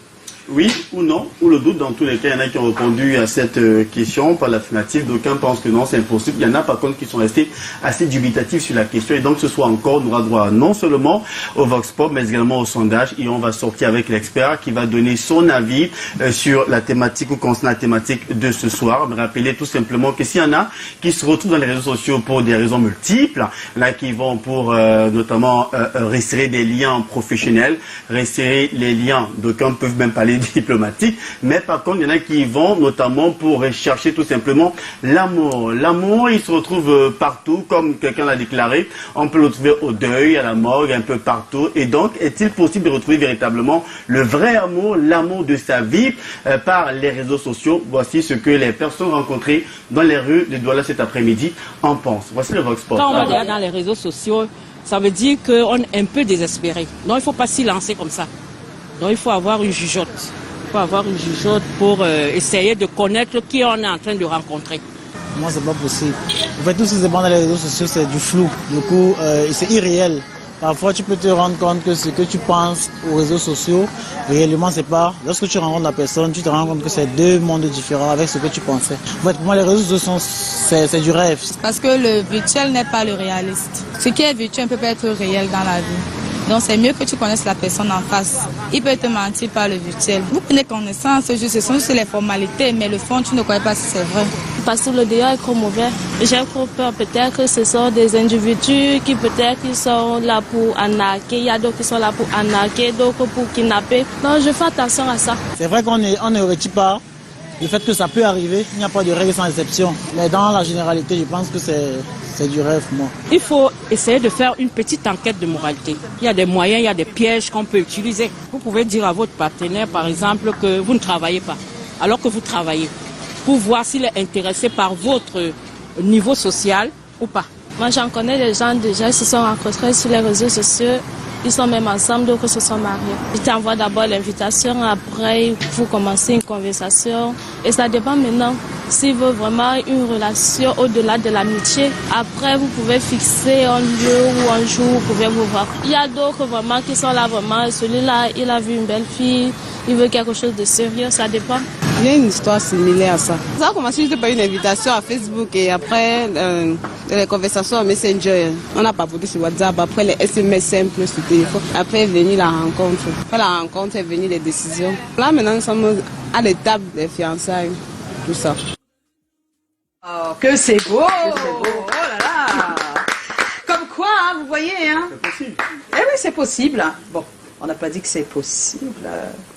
Oui ou non, ou le doute. Dans tous les cas, il y en a qui ont répondu à cette question par l'affirmative. D'aucuns pensent que non, c'est impossible. Il y en a par contre qui sont restés assez dubitatifs sur la question. Et donc ce soir encore, on aura droit non seulement au Vox Pop, mais également au sondage. Et on va sortir avec l'expert qui va donner son avis sur la thématique ou concernant la thématique de ce soir. Me rappeler tout simplement que s'il y en a qui se retrouvent dans les réseaux sociaux pour des raisons multiples, là qui vont pour notamment resserrer des liens professionnels, resserrer les liens, d'aucuns peuvent même parler diplomatique, mais par contre, il y en a qui vont notamment pour rechercher tout simplement l'amour. L'amour, il se retrouve partout, comme quelqu'un l'a déclaré. On peut le trouver au deuil, à la morgue, un peu partout. Et donc, est-il possible de retrouver véritablement le vrai amour, l'amour de sa vie par les réseaux sociaux? Voici ce que les personnes rencontrées dans les rues de Douala cet après-midi en pensent. Voici le Vox Pop. Quand on regarde dans les réseaux sociaux, ça veut dire qu'on est un peu désespéré. Donc, il ne faut pas s'y lancer comme ça. Donc il faut avoir une jugeote. Il faut avoir une jugeote pour essayer de connaître qui on est en train de rencontrer. Moi, c'est pas possible. En fait, tout ce qui se passe dans les réseaux sociaux, c'est du flou. Du coup, c'est irréel. Parfois, tu peux te rendre compte que ce que tu penses aux réseaux sociaux, réellement, c'est pas. Lorsque tu rencontres la personne, tu te rends compte que c'est deux mondes différents avec ce que tu pensais. En fait, pour moi, les réseaux sociaux, c'est du rêve. Parce que le virtuel n'est pas le réaliste. Ce qui est virtuel ne peut pas être réel dans la vie. Donc c'est mieux que tu connaisses la personne en face. Il peut te mentir par le virtuel. Vous prenez connaissance, ce sont juste les formalités, mais le fond, tu ne connais pas si c'est vrai. Parce que le dehors est trop mauvais. J'ai trop peur peut-être que ce sont des individus qui peut-être qui sont là pour arnaquer. Il y a d'autres qui sont là pour arnaquer, d'autres pour kidnapper. Donc je fais attention à ça. C'est vrai qu'on ne retire pas le fait que ça peut arriver. Il n'y a pas de règle sans exception. Mais dans la généralité, je pense que c'est du rêve, moi. Il faut essayer de faire une petite enquête de moralité. Il y a des moyens, il y a des pièges qu'on peut utiliser. Vous pouvez dire à votre partenaire, par exemple, que vous ne travaillez pas, alors que vous travaillez, pour voir s'il est intéressé par votre niveau social ou pas. Moi, j'en connais des gens déjà, ils se sont rencontrés sur les réseaux sociaux. Ils sont même ensemble, donc ils se sont mariés. Ils t'envoient d'abord l'invitation, après vous commencez une conversation. Et ça dépend maintenant. S'il veut vraiment une relation au-delà de l'amitié, après vous pouvez fixer un lieu ou un jour, vous pouvez vous voir. Il y a d'autres vraiment qui sont là vraiment. Celui-là, il a vu une belle fille, il veut quelque chose de sérieux, ça dépend. Il y a une histoire similaire à ça. Ça a commencé juste par une invitation à Facebook et après les conversations à Messenger. On a papoté sur WhatsApp, après les SMS simples sur téléphone. Après est venue la rencontre. Après la rencontre est venue les décisions. Là maintenant nous sommes à l'étape des fiançailles, tout ça. Oh, que c'est beau! Oh là là! Comme quoi, hein, vous voyez, hein? C'est possible. Eh oui, c'est possible. Bon, on n'a pas dit que c'est possible.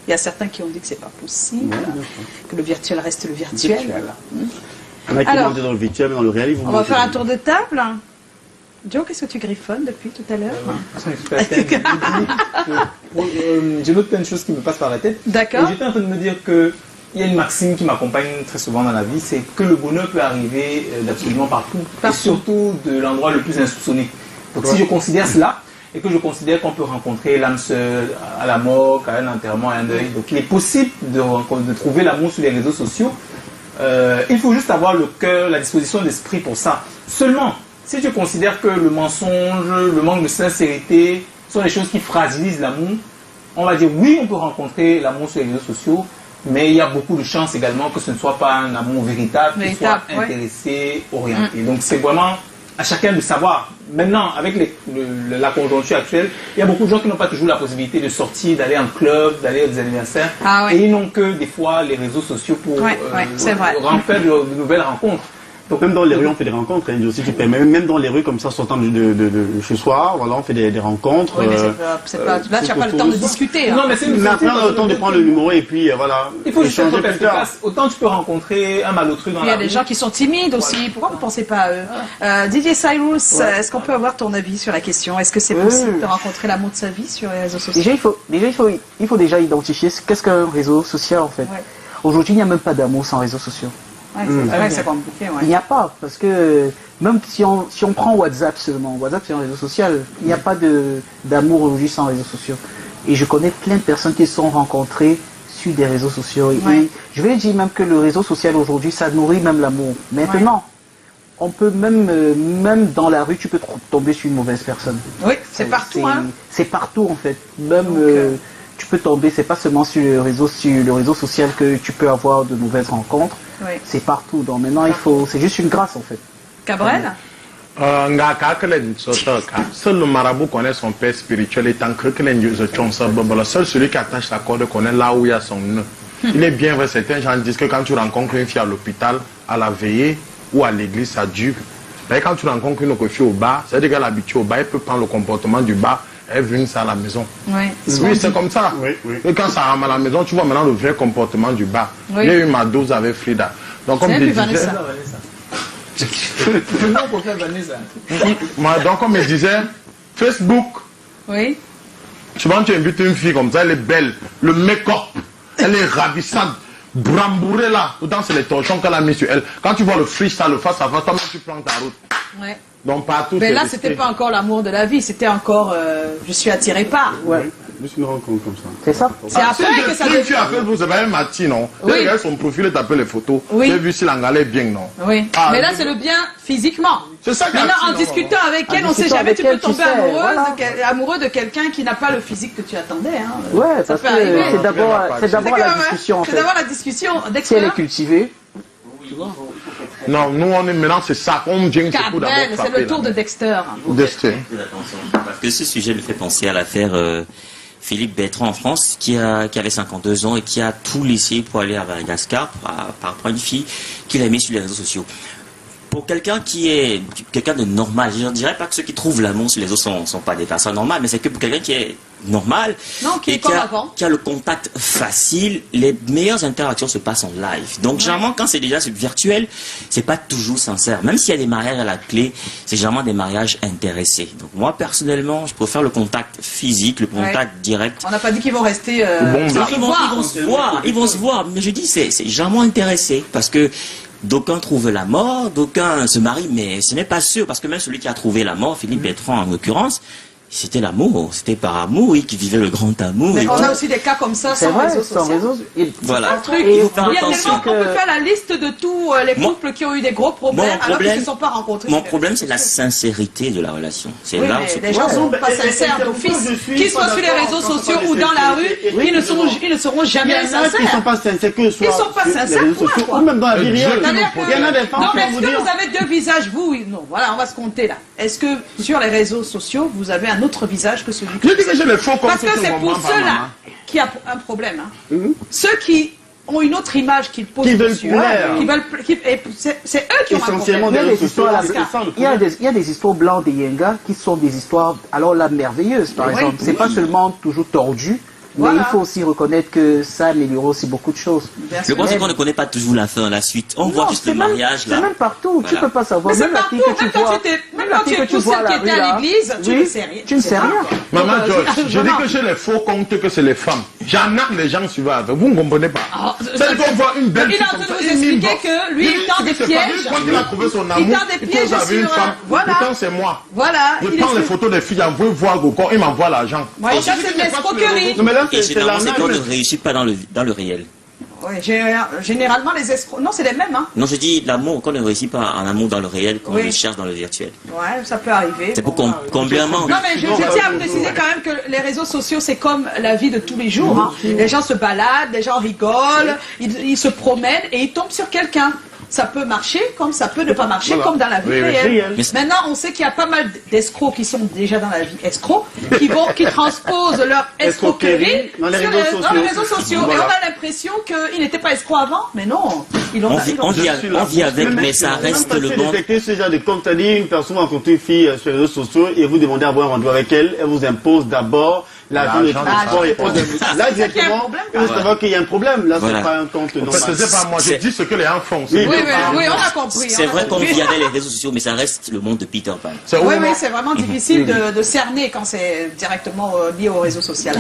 Il y a certains qui ont dit que c'est pas possible, que le virtuel reste le virtuel. Il y en a qui vont dans le virtuel, mais dans le réel, ils vont. On va faire un tour de table. Joe, qu'est-ce que tu griffonnes depuis tout à l'heure? Je note plein de choses qui me passent par la tête. D'accord. J'étais en train de me dire que il y a une maxime qui m'accompagne très souvent dans la vie, c'est que le bonheur peut arriver d'absolument partout, et surtout de l'endroit le plus insoupçonné. Donc si je considère cela, et que je considère qu'on peut rencontrer l'âme sœur à la mort, à un enterrement, à un deuil, donc il est possible de trouver l'amour sur les réseaux sociaux. Il faut juste avoir le cœur, la disposition d'esprit pour ça. Seulement, si tu considères que le mensonge, le manque de sincérité sont les choses qui fragilisent l'amour, on va dire oui, on peut rencontrer l'amour sur les réseaux sociaux, mais il y a beaucoup de chances également que ce ne soit pas un amour véritable, qui soit intéressé, orienté. Donc c'est vraiment à chacun de savoir. Maintenant, avec la conjoncture actuelle, il y a beaucoup de gens qui n'ont pas toujours la possibilité de sortir, d'aller en club, d'aller à des anniversaires. Et ils n'ont que des fois les réseaux sociaux pour faire de nouvelles rencontres. Donc même dans les rues, on fait des rencontres, hein, si tu permets. Même dans les rues, comme ça, sortant de chez soi, voilà, on fait des rencontres. Oui, mais là, tu n'as pas le temps de discuter. Hein. Non, mais après, on a le temps de prendre le numéro et puis voilà. Il faut juste échanger être plus tard. autant tu peux rencontrer un malotru dans la rue. Il y a des gens qui sont timides aussi. Pourquoi vous ne pensez pas à eux? DJ Cyrus, est-ce qu'on peut avoir ton avis sur la question? Est-ce que c'est possible de rencontrer l'amour de sa vie sur les réseaux sociaux? Il faut déjà identifier qu'est-ce qu'un réseau social en fait. Ouais. Aujourd'hui, il n'y a même pas d'amour sans réseaux sociaux. Ouais, c'est vrai, c'est compliqué. Ouais. Il n'y a pas, parce que même si on prend WhatsApp seulement, WhatsApp c'est un réseau social, il n'y a pas d'amour aujourd'hui sans réseaux sociaux. Et je connais plein de personnes qui se sont rencontrées sur des réseaux sociaux. Et je vais dire même que le réseau social aujourd'hui, ça nourrit même l'amour. Maintenant, on peut même dans la rue, tu peux tomber sur une mauvaise personne. Oui, c'est partout. C'est partout en fait. Même tu peux tomber, c'est pas seulement sur le réseau social que tu peux avoir de mauvaises rencontres. Oui. C'est partout. Donc maintenant, c'est juste une grâce en fait. Cabrel? Seul le marabout connaît son père spirituel et tant que seul celui qui attache la corde connaît là où il y a son nœud. Il est bien vrai, certains gens disent que quand tu rencontres une fille à l'hôpital, à la veillée ou à l'église, ça dure. Mais quand tu rencontres une fille au bar, c'est-à-dire qu'elle est habituée au bar, elle peut prendre le comportement du bar, elle vient ça à la maison. Oui, c'est comme ça. Et quand ça rentre à la maison, tu vois maintenant le vrai comportement du bar. Oui. J'ai eu ma dose avec Frida. Donc comme je disais... comme je disais, Facebook. Oui. Souvent tu invites une fille comme ça, elle est belle. Le make-up, elle est ravissante. Brambourée là. Autant c'est les torchons qu'elle a mis sur elle. Quand tu vois le freestyle, le face à face, toi-même tu prends ta route. Ouais. Donc partout. Mais là, c'était pas encore l'amour de la vie, c'était encore je suis attiré par. Ouais. Juste une rencontre comme ça. C'est ça. C'est après que ça devient. Tu appelles vous, c'est pas un matin, non? Oui. Tu regardes son profil et t'appelles les photos. Oui. Tu as vu si l'anglais est bien, non? Oui. Mais là, c'est le bien physiquement. C'est ça. Maintenant, en discutant avec elle, on sait jamais, tu peux tomber amoureux de quelqu'un qui n'a pas le physique que tu attendais. Hein. Ouais, parce que c'est d'abord la discussion. C'est d'abord la discussion. Si elle est cultivée. Non, nous on est maintenant, c'est ça. On vient c'est le tour de Dexter. Dexter. Parce que ce sujet me fait penser à l'affaire Philippe Bertrand en France, qui avait 52 ans et qui a tout laissé pour aller à Madagascar par rapport à une fille qu'il a mis sur les réseaux sociaux. Pour quelqu'un qui est quelqu'un de normal, je ne dirais pas que ceux qui trouvent l'amour sur les réseaux ne sont pas des personnes normales, mais c'est que pour quelqu'un qui est normal et qui a le contact facile, les meilleures interactions se passent en live. Donc généralement quand c'est déjà virtuel, c'est pas toujours sincère. Même s'il y a des mariages à la clé, c'est généralement des mariages intéressés. Donc moi personnellement, je préfère le contact physique, le contact direct. On n'a pas dit qu'ils vont rester. Ils vont se voir. Mais je dis c'est généralement intéressé parce que d'aucuns trouvent la mort, d'aucuns se marient, mais ce n'est pas sûr, parce que même celui qui a trouvé la mort, Philippe Bertrand en l'occurrence, c'était l'amour, c'était par amour, oui, qui vivait le grand amour. Mais on a aussi des cas comme ça sans réseau social. Voilà. Il faut faire attention. On peut faire la liste de tous les couples qui ont eu des gros problèmes alors qu'ils ne se sont pas rencontrés. Mon problème, c'est la sincérité de la relation. C'est là où les gens ne sont pas sincères d'office, qu'ils soient sur les réseaux sociaux ou dans la rue, ils ne seront jamais sincères. Ils ne sont pas sincères que soit. Ils ne sont pas sincères. Ou même dans la vie réelle. Il y en a des femmes qui vont vous dire. Est-ce que vous avez deux visages, vous? Non, voilà, on va se compter là. Est-ce que sur les réseaux sociaux, vous avez un autre visage que celui que je dis que j'ai les faux parce que c'est pour ceux-là qui a un problème. Ceux qui ont une autre image qu'ils posent dessus, c'est eux qui ont un problème. Il y a des histoires blancs des Yenga qui sont des histoires alors là merveilleuses par exemple. C'est pas seulement toujours tordu. Mais il faut aussi reconnaître que ça améliore aussi beaucoup de choses. Le problème, c'est qu'on ne connaît pas toujours la fin, la suite. On voit juste le mariage là. C'est même partout. Voilà. Tu ne peux pas savoir. Mais c'est partout. Même quand tu épouses celle qui était à l'église, tu ne sais rien. Tu ne sais rien. Maman George, je dis que j'ai les faux comptes que c'est les femmes. J'en ai les gens suivent avec. Vous ne comprenez pas. C'est qu'on voit une belle fille comme ça. Il est en train de vous expliquer que lui, il tend des pièges. Quand il a trouvé son amour, il pose avec une femme. Pourtant, c'est moi. Voilà. Je prends les photos des filles, je veux voir au corps, il m'envoie l'argent. Ça, c'est de l'escroquerie. Et généralement, c'est qu'on ne réussit pas dans le réel. Oui, généralement les escrocs. Non, c'est les mêmes. Hein. Non, je dis l'amour, qu'on ne réussit pas en amour dans le réel, qu'on le cherche dans le virtuel. Ouais, ça peut arriver. C'est pour combien de... Non, mais je tiens à préciser quand même que les réseaux sociaux, c'est comme la vie de tous les jours. Hein. Les gens se baladent, les gens rigolent, ils se promènent et ils tombent sur quelqu'un. ça peut marcher comme ça peut ne pas marcher, Voilà. comme dans la vie Oui, oui, réelle. réelle. Maintenant, on sait qu'il y a pas mal d'escrocs qui sont déjà dans la vie escrocs, qui transposent leur escroquerie dans les sur réseaux les réseaux sociaux. Voilà. Et on a l'impression qu'ils n'étaient pas escrocs avant, mais non. On vit avec, mais ça reste le monde. Détecter ce genre de compte, c'est-à-dire une personne rencontre une fille sur les réseaux sociaux et vous demandez à avoir un rendez-vous avec elle, elle vous impose d'abord l'argent de transport et autres. Là, directement, il faut savoir qu'il y a un problème. Là, c'est pas un compte normal. C'est pas moi, je dis ce que les gens font. Oui, on a compris. C'est vrai qu'on vit avec les réseaux sociaux, mais ça reste le monde de Peter Pan. Oui, c'est vraiment difficile de cerner quand c'est directement lié au réseau social.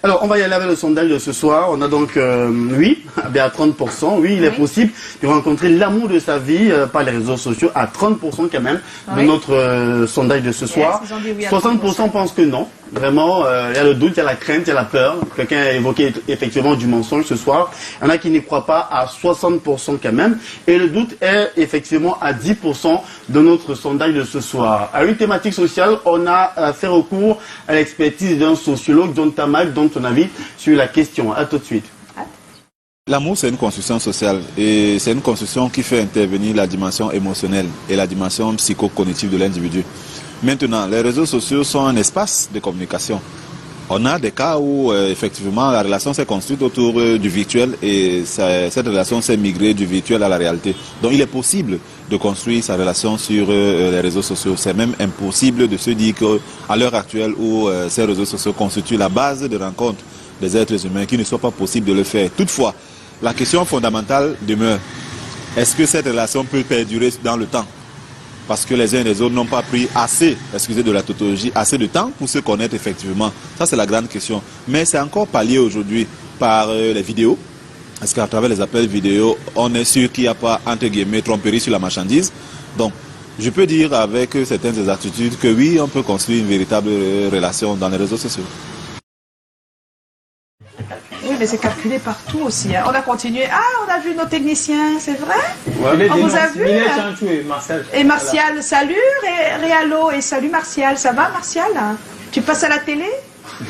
Alors, on va y aller avec le sondage de ce soir. On a donc oui, à 30%. Oui, il est possible de rencontrer l'amour de sa vie par les réseaux sociaux à 30% quand même de notre sondage de ce soir. 60% pensent que non. Vraiment, il y a le doute, il y a la crainte, il y a la peur. Quelqu'un a évoqué effectivement du mensonge ce soir. Il y en a qui n'y croient pas à 60% quand même. Et le doute est effectivement à 10% de notre sondage de ce soir. À une thématique sociale, on a fait recours à l'expertise d'un sociologue, John Tamak, dans ton avis sur la question. À tout de suite. L'amour, c'est une construction sociale et c'est une construction qui fait intervenir la dimension émotionnelle et la dimension psycho-cognitive de l'individu. Maintenant, les réseaux sociaux sont un espace de communication. On a des cas où, effectivement, la relation s'est construite autour du virtuel et cette relation s'est migrée du virtuel à la réalité. Donc, il est possible de construire sa relation sur les réseaux sociaux. C'est même impossible de se dire qu'à l'heure actuelle où ces réseaux sociaux constituent la base de rencontre des êtres humains, qu'il ne soit pas possible de le faire. Toutefois, la question fondamentale demeure. Est-ce que cette relation peut perdurer dans le temps ? Parce que les uns et les autres n'ont pas pris assez, excusez de la tautologie, assez de temps pour se connaître effectivement. Ça, c'est la grande question. Mais c'est encore pallié aujourd'hui par les vidéos. Parce qu'à travers les appels vidéo, on est sûr qu'il n'y a pas, entre guillemets, tromperie sur la marchandise. Donc, je peux dire avec certaines exactitudes que oui, on peut construire une véritable relation dans les réseaux sociaux. Oui, mais c'est calculé partout aussi. On a continué. Ah, on a vu nos techniciens, c'est vrai? Ouais, on vous a vu? Martial. Et Martial, salut Réalo et salut Martial. Ça va Martial? Tu passes à la télé?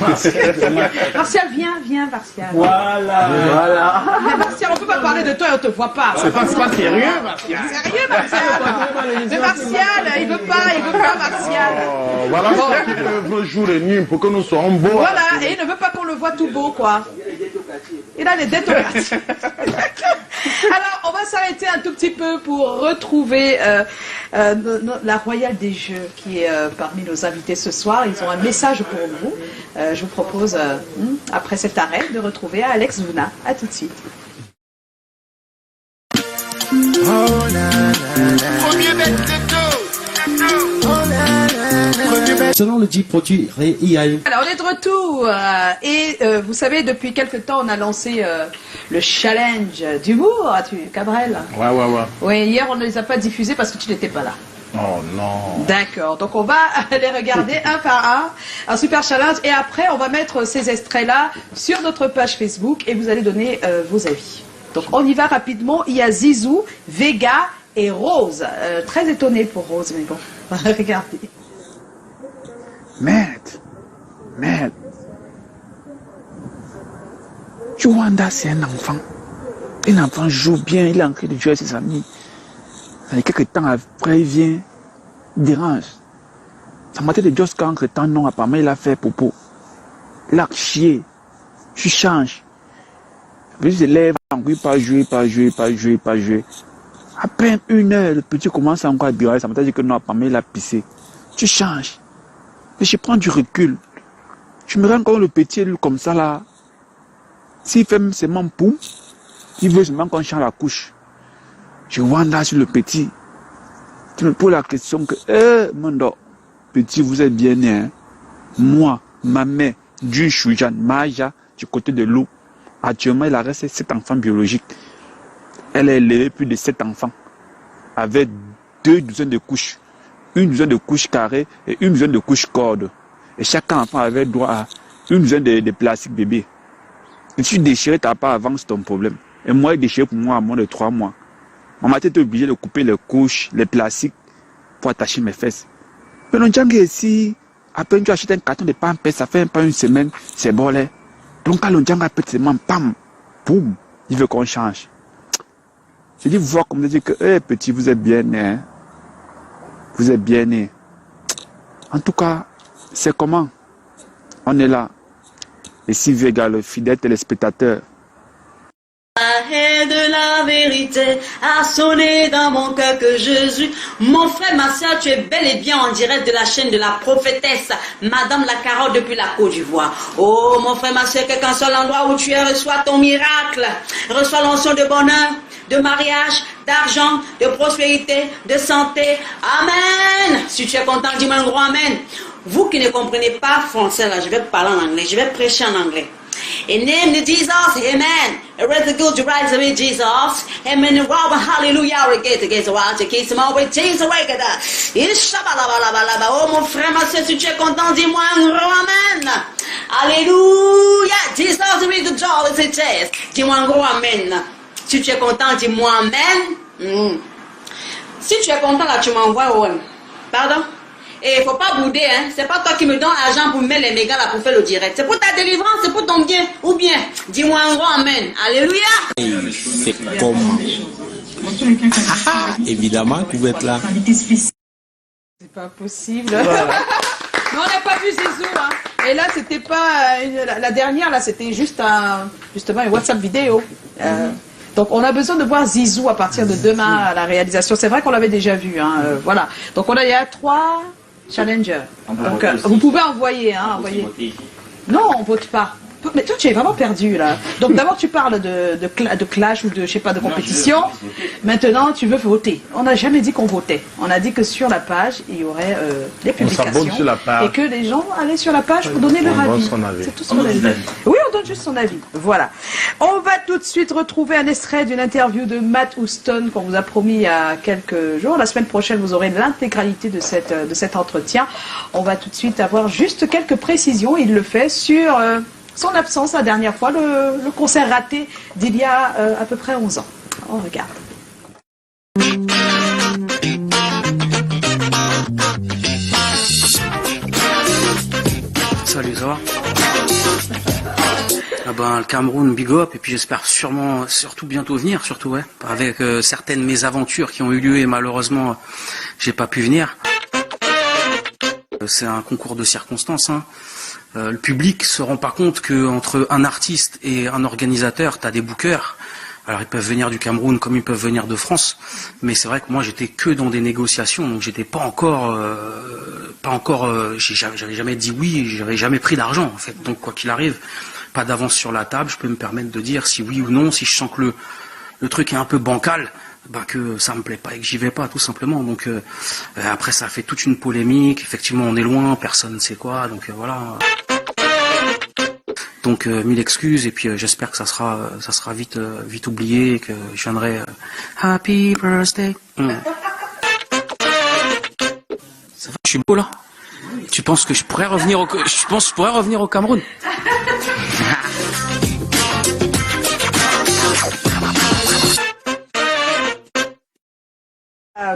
Martial, viens Martial. Voilà. Mais Martial, on ne peut pas parler de toi et on ne te voit pas. C'est pas sérieux, Martial. Sérieux, Martial. Mais Martial, il veut pas Martial. Voilà ce qu'il veut jour et nuit pour que nous soyons beaux. Voilà, et il ne veut pas qu'on le voit tout beau, quoi. Il a les dettes au quartier. Alors, on va s'arrêter un tout petit peu pour retrouver la Royale des Jeux qui est parmi nos invités ce soir. Ils ont un message pour vous. Je vous propose, après cet arrêt, de retrouver Alex Vuna. À tout de suite. Selon le dit produit, il y a eu... Alors on est de retour et vous savez depuis quelque temps on a lancé le challenge d'humour, Cabrel. Ouais. Oui, hier on ne les a pas diffusés parce que tu n'étais pas là. Oh non. D'accord, donc on va les regarder un par un super challenge et après on va mettre ces extraits-là sur notre page Facebook et vous allez donner vos avis. Donc on y va rapidement, il y a Zizou, Vega et Rose. Très étonné pour Rose, mais bon, regardez. Merde. Juanda, c'est un enfant. Un enfant joue bien, il est en train de jouer avec ses amis. Et quelques temps après, il vient, il dérange. Ça m'a dit de Jos qu'entre temps, non, apparemment, il a fait popo. Il a chié. Je change. Puis je lève, pas jouer. À peine 1 heure, le petit commence encore à dire, ça m'a dit que non, apparemment, il a pissé. Tu changes. Et je prends du recul. Je me rends compte le petit, lui, comme ça, là. S'il fait même seulement poum, il veut seulement qu'on change la couche. Je vois là sur le petit. Tu me poses la question que, Mondo, petit, vous êtes bien né, hein? Moi, ma mère, du Choujan, Maja, du côté de l'eau. Actuellement, il a resté 7 enfants biologiques. Elle a élevé plus de 7 enfants. Avec 2 douzaines de couches. 1 douzaine de couches carrées et 1 douzaine de couches cordes. Et chaque enfant avait droit à 1 douzaine de plastiques bébés. Et si tu déchirais ta part avant, c'est ton problème. Et moi, il déchirait pour moi à moins de 3 mois. Maman était obligée de couper les couches, les plastiques pour attacher mes fesses. Mais non, ici, à peine tu achètes un carton de pampers, ça fait pas 1 semaine, c'est bon là. Donc quand l'on a pète seulement, pam, boum, il veut qu'on change. Je dis voir comme dire que, petit, vous êtes bien né. Hein? Vous êtes bien né. En tout cas, c'est comment? On est là. Et si Vega, le fidèle téléspectateur, Et de la vérité a sonné dans mon cœur que Jésus, mon frère, ma soeur, tu es bel et bien en direct de la chaîne de la prophétesse, Madame la Carotte depuis la Côte d'Ivoire. Oh, mon frère, ma soeur, quel qu'en soit l'endroit où tu es, reçois ton miracle, reçois l'onction de bonheur, de mariage, d'argent, de prospérité, de santé. Amen. Si tu es content, dis-moi un gros amen. Vous qui ne comprenez pas français, là, je vais parler en anglais, je vais prêcher en anglais. In name of Jesus, amen. Read the good to rise with Jesus. Amen. Rob, hallelujah. We get against the wild to kiss him over. Jesus, wake it up. Oh, mon frère, ma soeur, si tu es content, dis-moi un gros amen. Alléluia. Jesus, with the joy, it's a chest. Dis-moi un gros amen. Si tu es content, dis-moi amen. Si tu es content, là, tu m'envoies au... Pardon? Et il faut pas bouder, hein. C'est pas toi qui me donnes l'argent pour mettre les mégas là pour faire le direct. C'est pour ta délivrance, c'est pour ton bien. Ou bien, dis-moi un gros amen. Alléluia. C'est comment? Évidemment que vous êtes là. C'est pas possible. Voilà. Mais on n'a pas vu Zizou, hein. Et là, c'était pas la dernière, là, c'était juste justement une WhatsApp vidéo. Donc, on a besoin de voir Zizou à partir de demain à la réalisation. C'est vrai qu'on l'avait déjà vu, hein. Voilà. Donc, il y a 3 challengers. Donc, vous pouvez envoyer, hein. Envoyer. Non, on vote pas. Mais toi, tu es vraiment perdu, là. Donc, d'abord, tu parles de clash ou de, je sais pas, de compétition. Maintenant, tu veux voter. On n'a jamais dit qu'on votait. On a dit que sur la page, il y aurait les publications. Sur la page. Et que les gens allaient sur la page pour donner leur avis. C'est tout ce qu'on a dit. Oui, on donne juste son avis. Voilà. On va tout de suite retrouver un extrait d'une interview de Matt Houston qu'on vous a promis il y a quelques jours. La semaine prochaine, vous aurez l'intégralité de cet entretien. On va tout de suite avoir juste quelques précisions. Il le fait sur... son absence la dernière fois, le concert raté d'il y a à peu près 11 ans. On regarde. Salut, ça va? Ah ben, le Cameroun, big up, et puis j'espère surtout bientôt venir, surtout, ouais, avec certaines mésaventures qui ont eu lieu et malheureusement, j'ai pas pu venir. C'est un concours de circonstances, hein. Le public se rend pas compte que entre un artiste et un organisateur, t'as des bookers. Alors ils peuvent venir du Cameroun comme ils peuvent venir de France, mais c'est vrai que moi j'étais que dans des négociations, donc j'étais pas encore, j'avais jamais dit oui, j'avais jamais pris d'argent en fait. Donc quoi qu'il arrive, pas d'avance sur la table, je peux me permettre de dire si oui ou non, si je sens que le truc est un peu bancal. Bah que ça me plaît pas et que j'y vais pas tout simplement. Donc après ça a fait toute une polémique. Effectivement on est loin, personne ne sait quoi. Donc voilà. Donc 1000 excuses et puis j'espère que ça sera vite oublié et que je viendrai Happy Birthday. Ça va, je suis beau là. Tu penses que je pourrais revenir au Cameroun?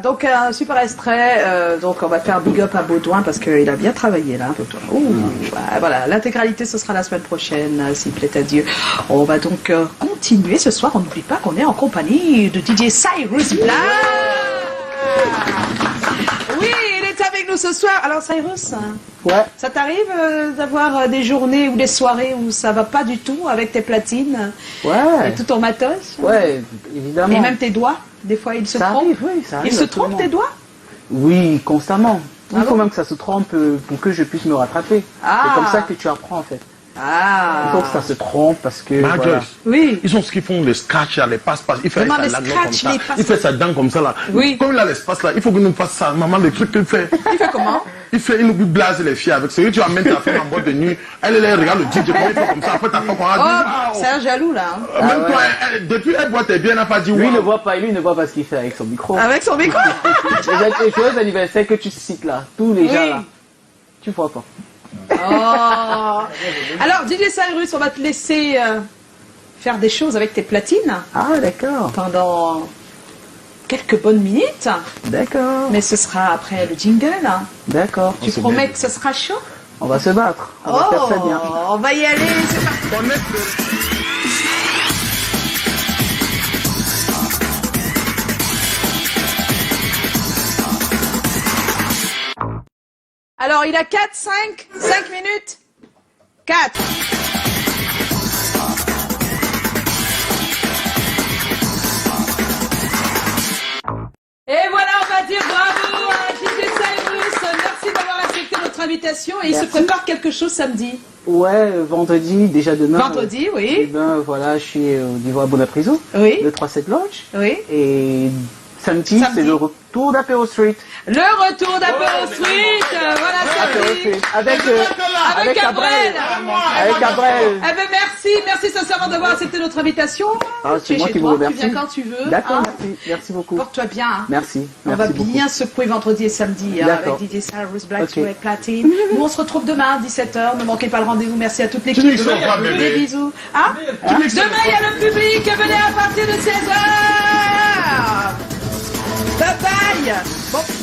Donc un super extrait, donc on va faire big up à Baudouin parce qu'il a bien travaillé là, Baudouin. Voilà, l'intégralité ce sera la semaine prochaine, s'il plaît à Dieu. On va donc continuer ce soir, on n'oublie pas qu'on est en compagnie de DJ Cyrus Black. Oui, il est avec nous ce soir. Alors Cyrus, ouais. Ça t'arrive d'avoir des journées ou des soirées où ça va pas du tout avec tes platines? Ouais. Et tout ton matos? Ouais, évidemment. Et même tes doigts? Des fois, ils se trompent. Arrive, oui, ça arrive. Ils se trompent, tes doigts? Oui, constamment. Il faut même que ça se trompe pour que je puisse me rattraper. Ah. C'est comme ça que tu apprends en fait. Ah. Il faut que ça se trompe parce que. Voilà. Oui. Ils ont ce qu'ils font, les scratch, les passe-passe. Il fait Maman, sa les langue comme scratch, ça. Il fait sa dent comme ça là. Oui. Comme il a l'espace là, il faut qu'il nous fasse ça. Maman, le truc qu'il fait. Il fait comment? Il nous blase les filles avec celui tu vas mettre ta femme en boîte de nuit. Elle regarde le DJ, comment il fait comme ça. Après ta femme, on a dit. C'est un jaloux là. Hein. Même toi, depuis elle boit, t'es bien, elle n'a pas dit lui, il ne voit pas ce qu'il fait avec son micro. Avec son micro? Les joyeux anniversaires que tu cites là, tous les gens là, tu vois pas. Oh. Alors, DJ Cyrus, on va te laisser faire des choses avec tes platines. Ah, d'accord. Pendant quelques bonnes minutes. D'accord. Mais ce sera après le jingle. D'accord. Tu promets que ce sera chaud? On va se battre. On va faire ça bien. On va y aller. C'est parti. Alors, il a 4, 5 minutes 4. Et voilà, on va dire bravo à DJ Cyrus. Merci d'avoir accepté notre invitation. Et il se prépare quelque chose samedi. Ouais, vendredi, déjà demain. Vendredi, oui. Et ben voilà, je suis au niveau à Bonapriso. Oui. Le 3-7 Lodge. Oui. Et samedi. c'est le retour d'Apéro Street. Le retour d'Apéro Street. Voilà, samedi. Avec Gabriel. Avec Gabriel. Eh ben merci sincèrement d'avoir accepté notre invitation. C'est moi qui vous remercie. Tu viens quand tu veux. D'accord, merci beaucoup. Porte-toi bien. Hein. Merci. On va bien secouer vendredi et samedi avec DJ Cyrus, Black Sweat, Platine. Nous on se retrouve demain à 17h. Ne manquez pas le rendez-vous. Merci à toute l'équipe. Des bisous. Hein? Demain il y a le public. Venez à partir de 16h. Bye bye. Bon.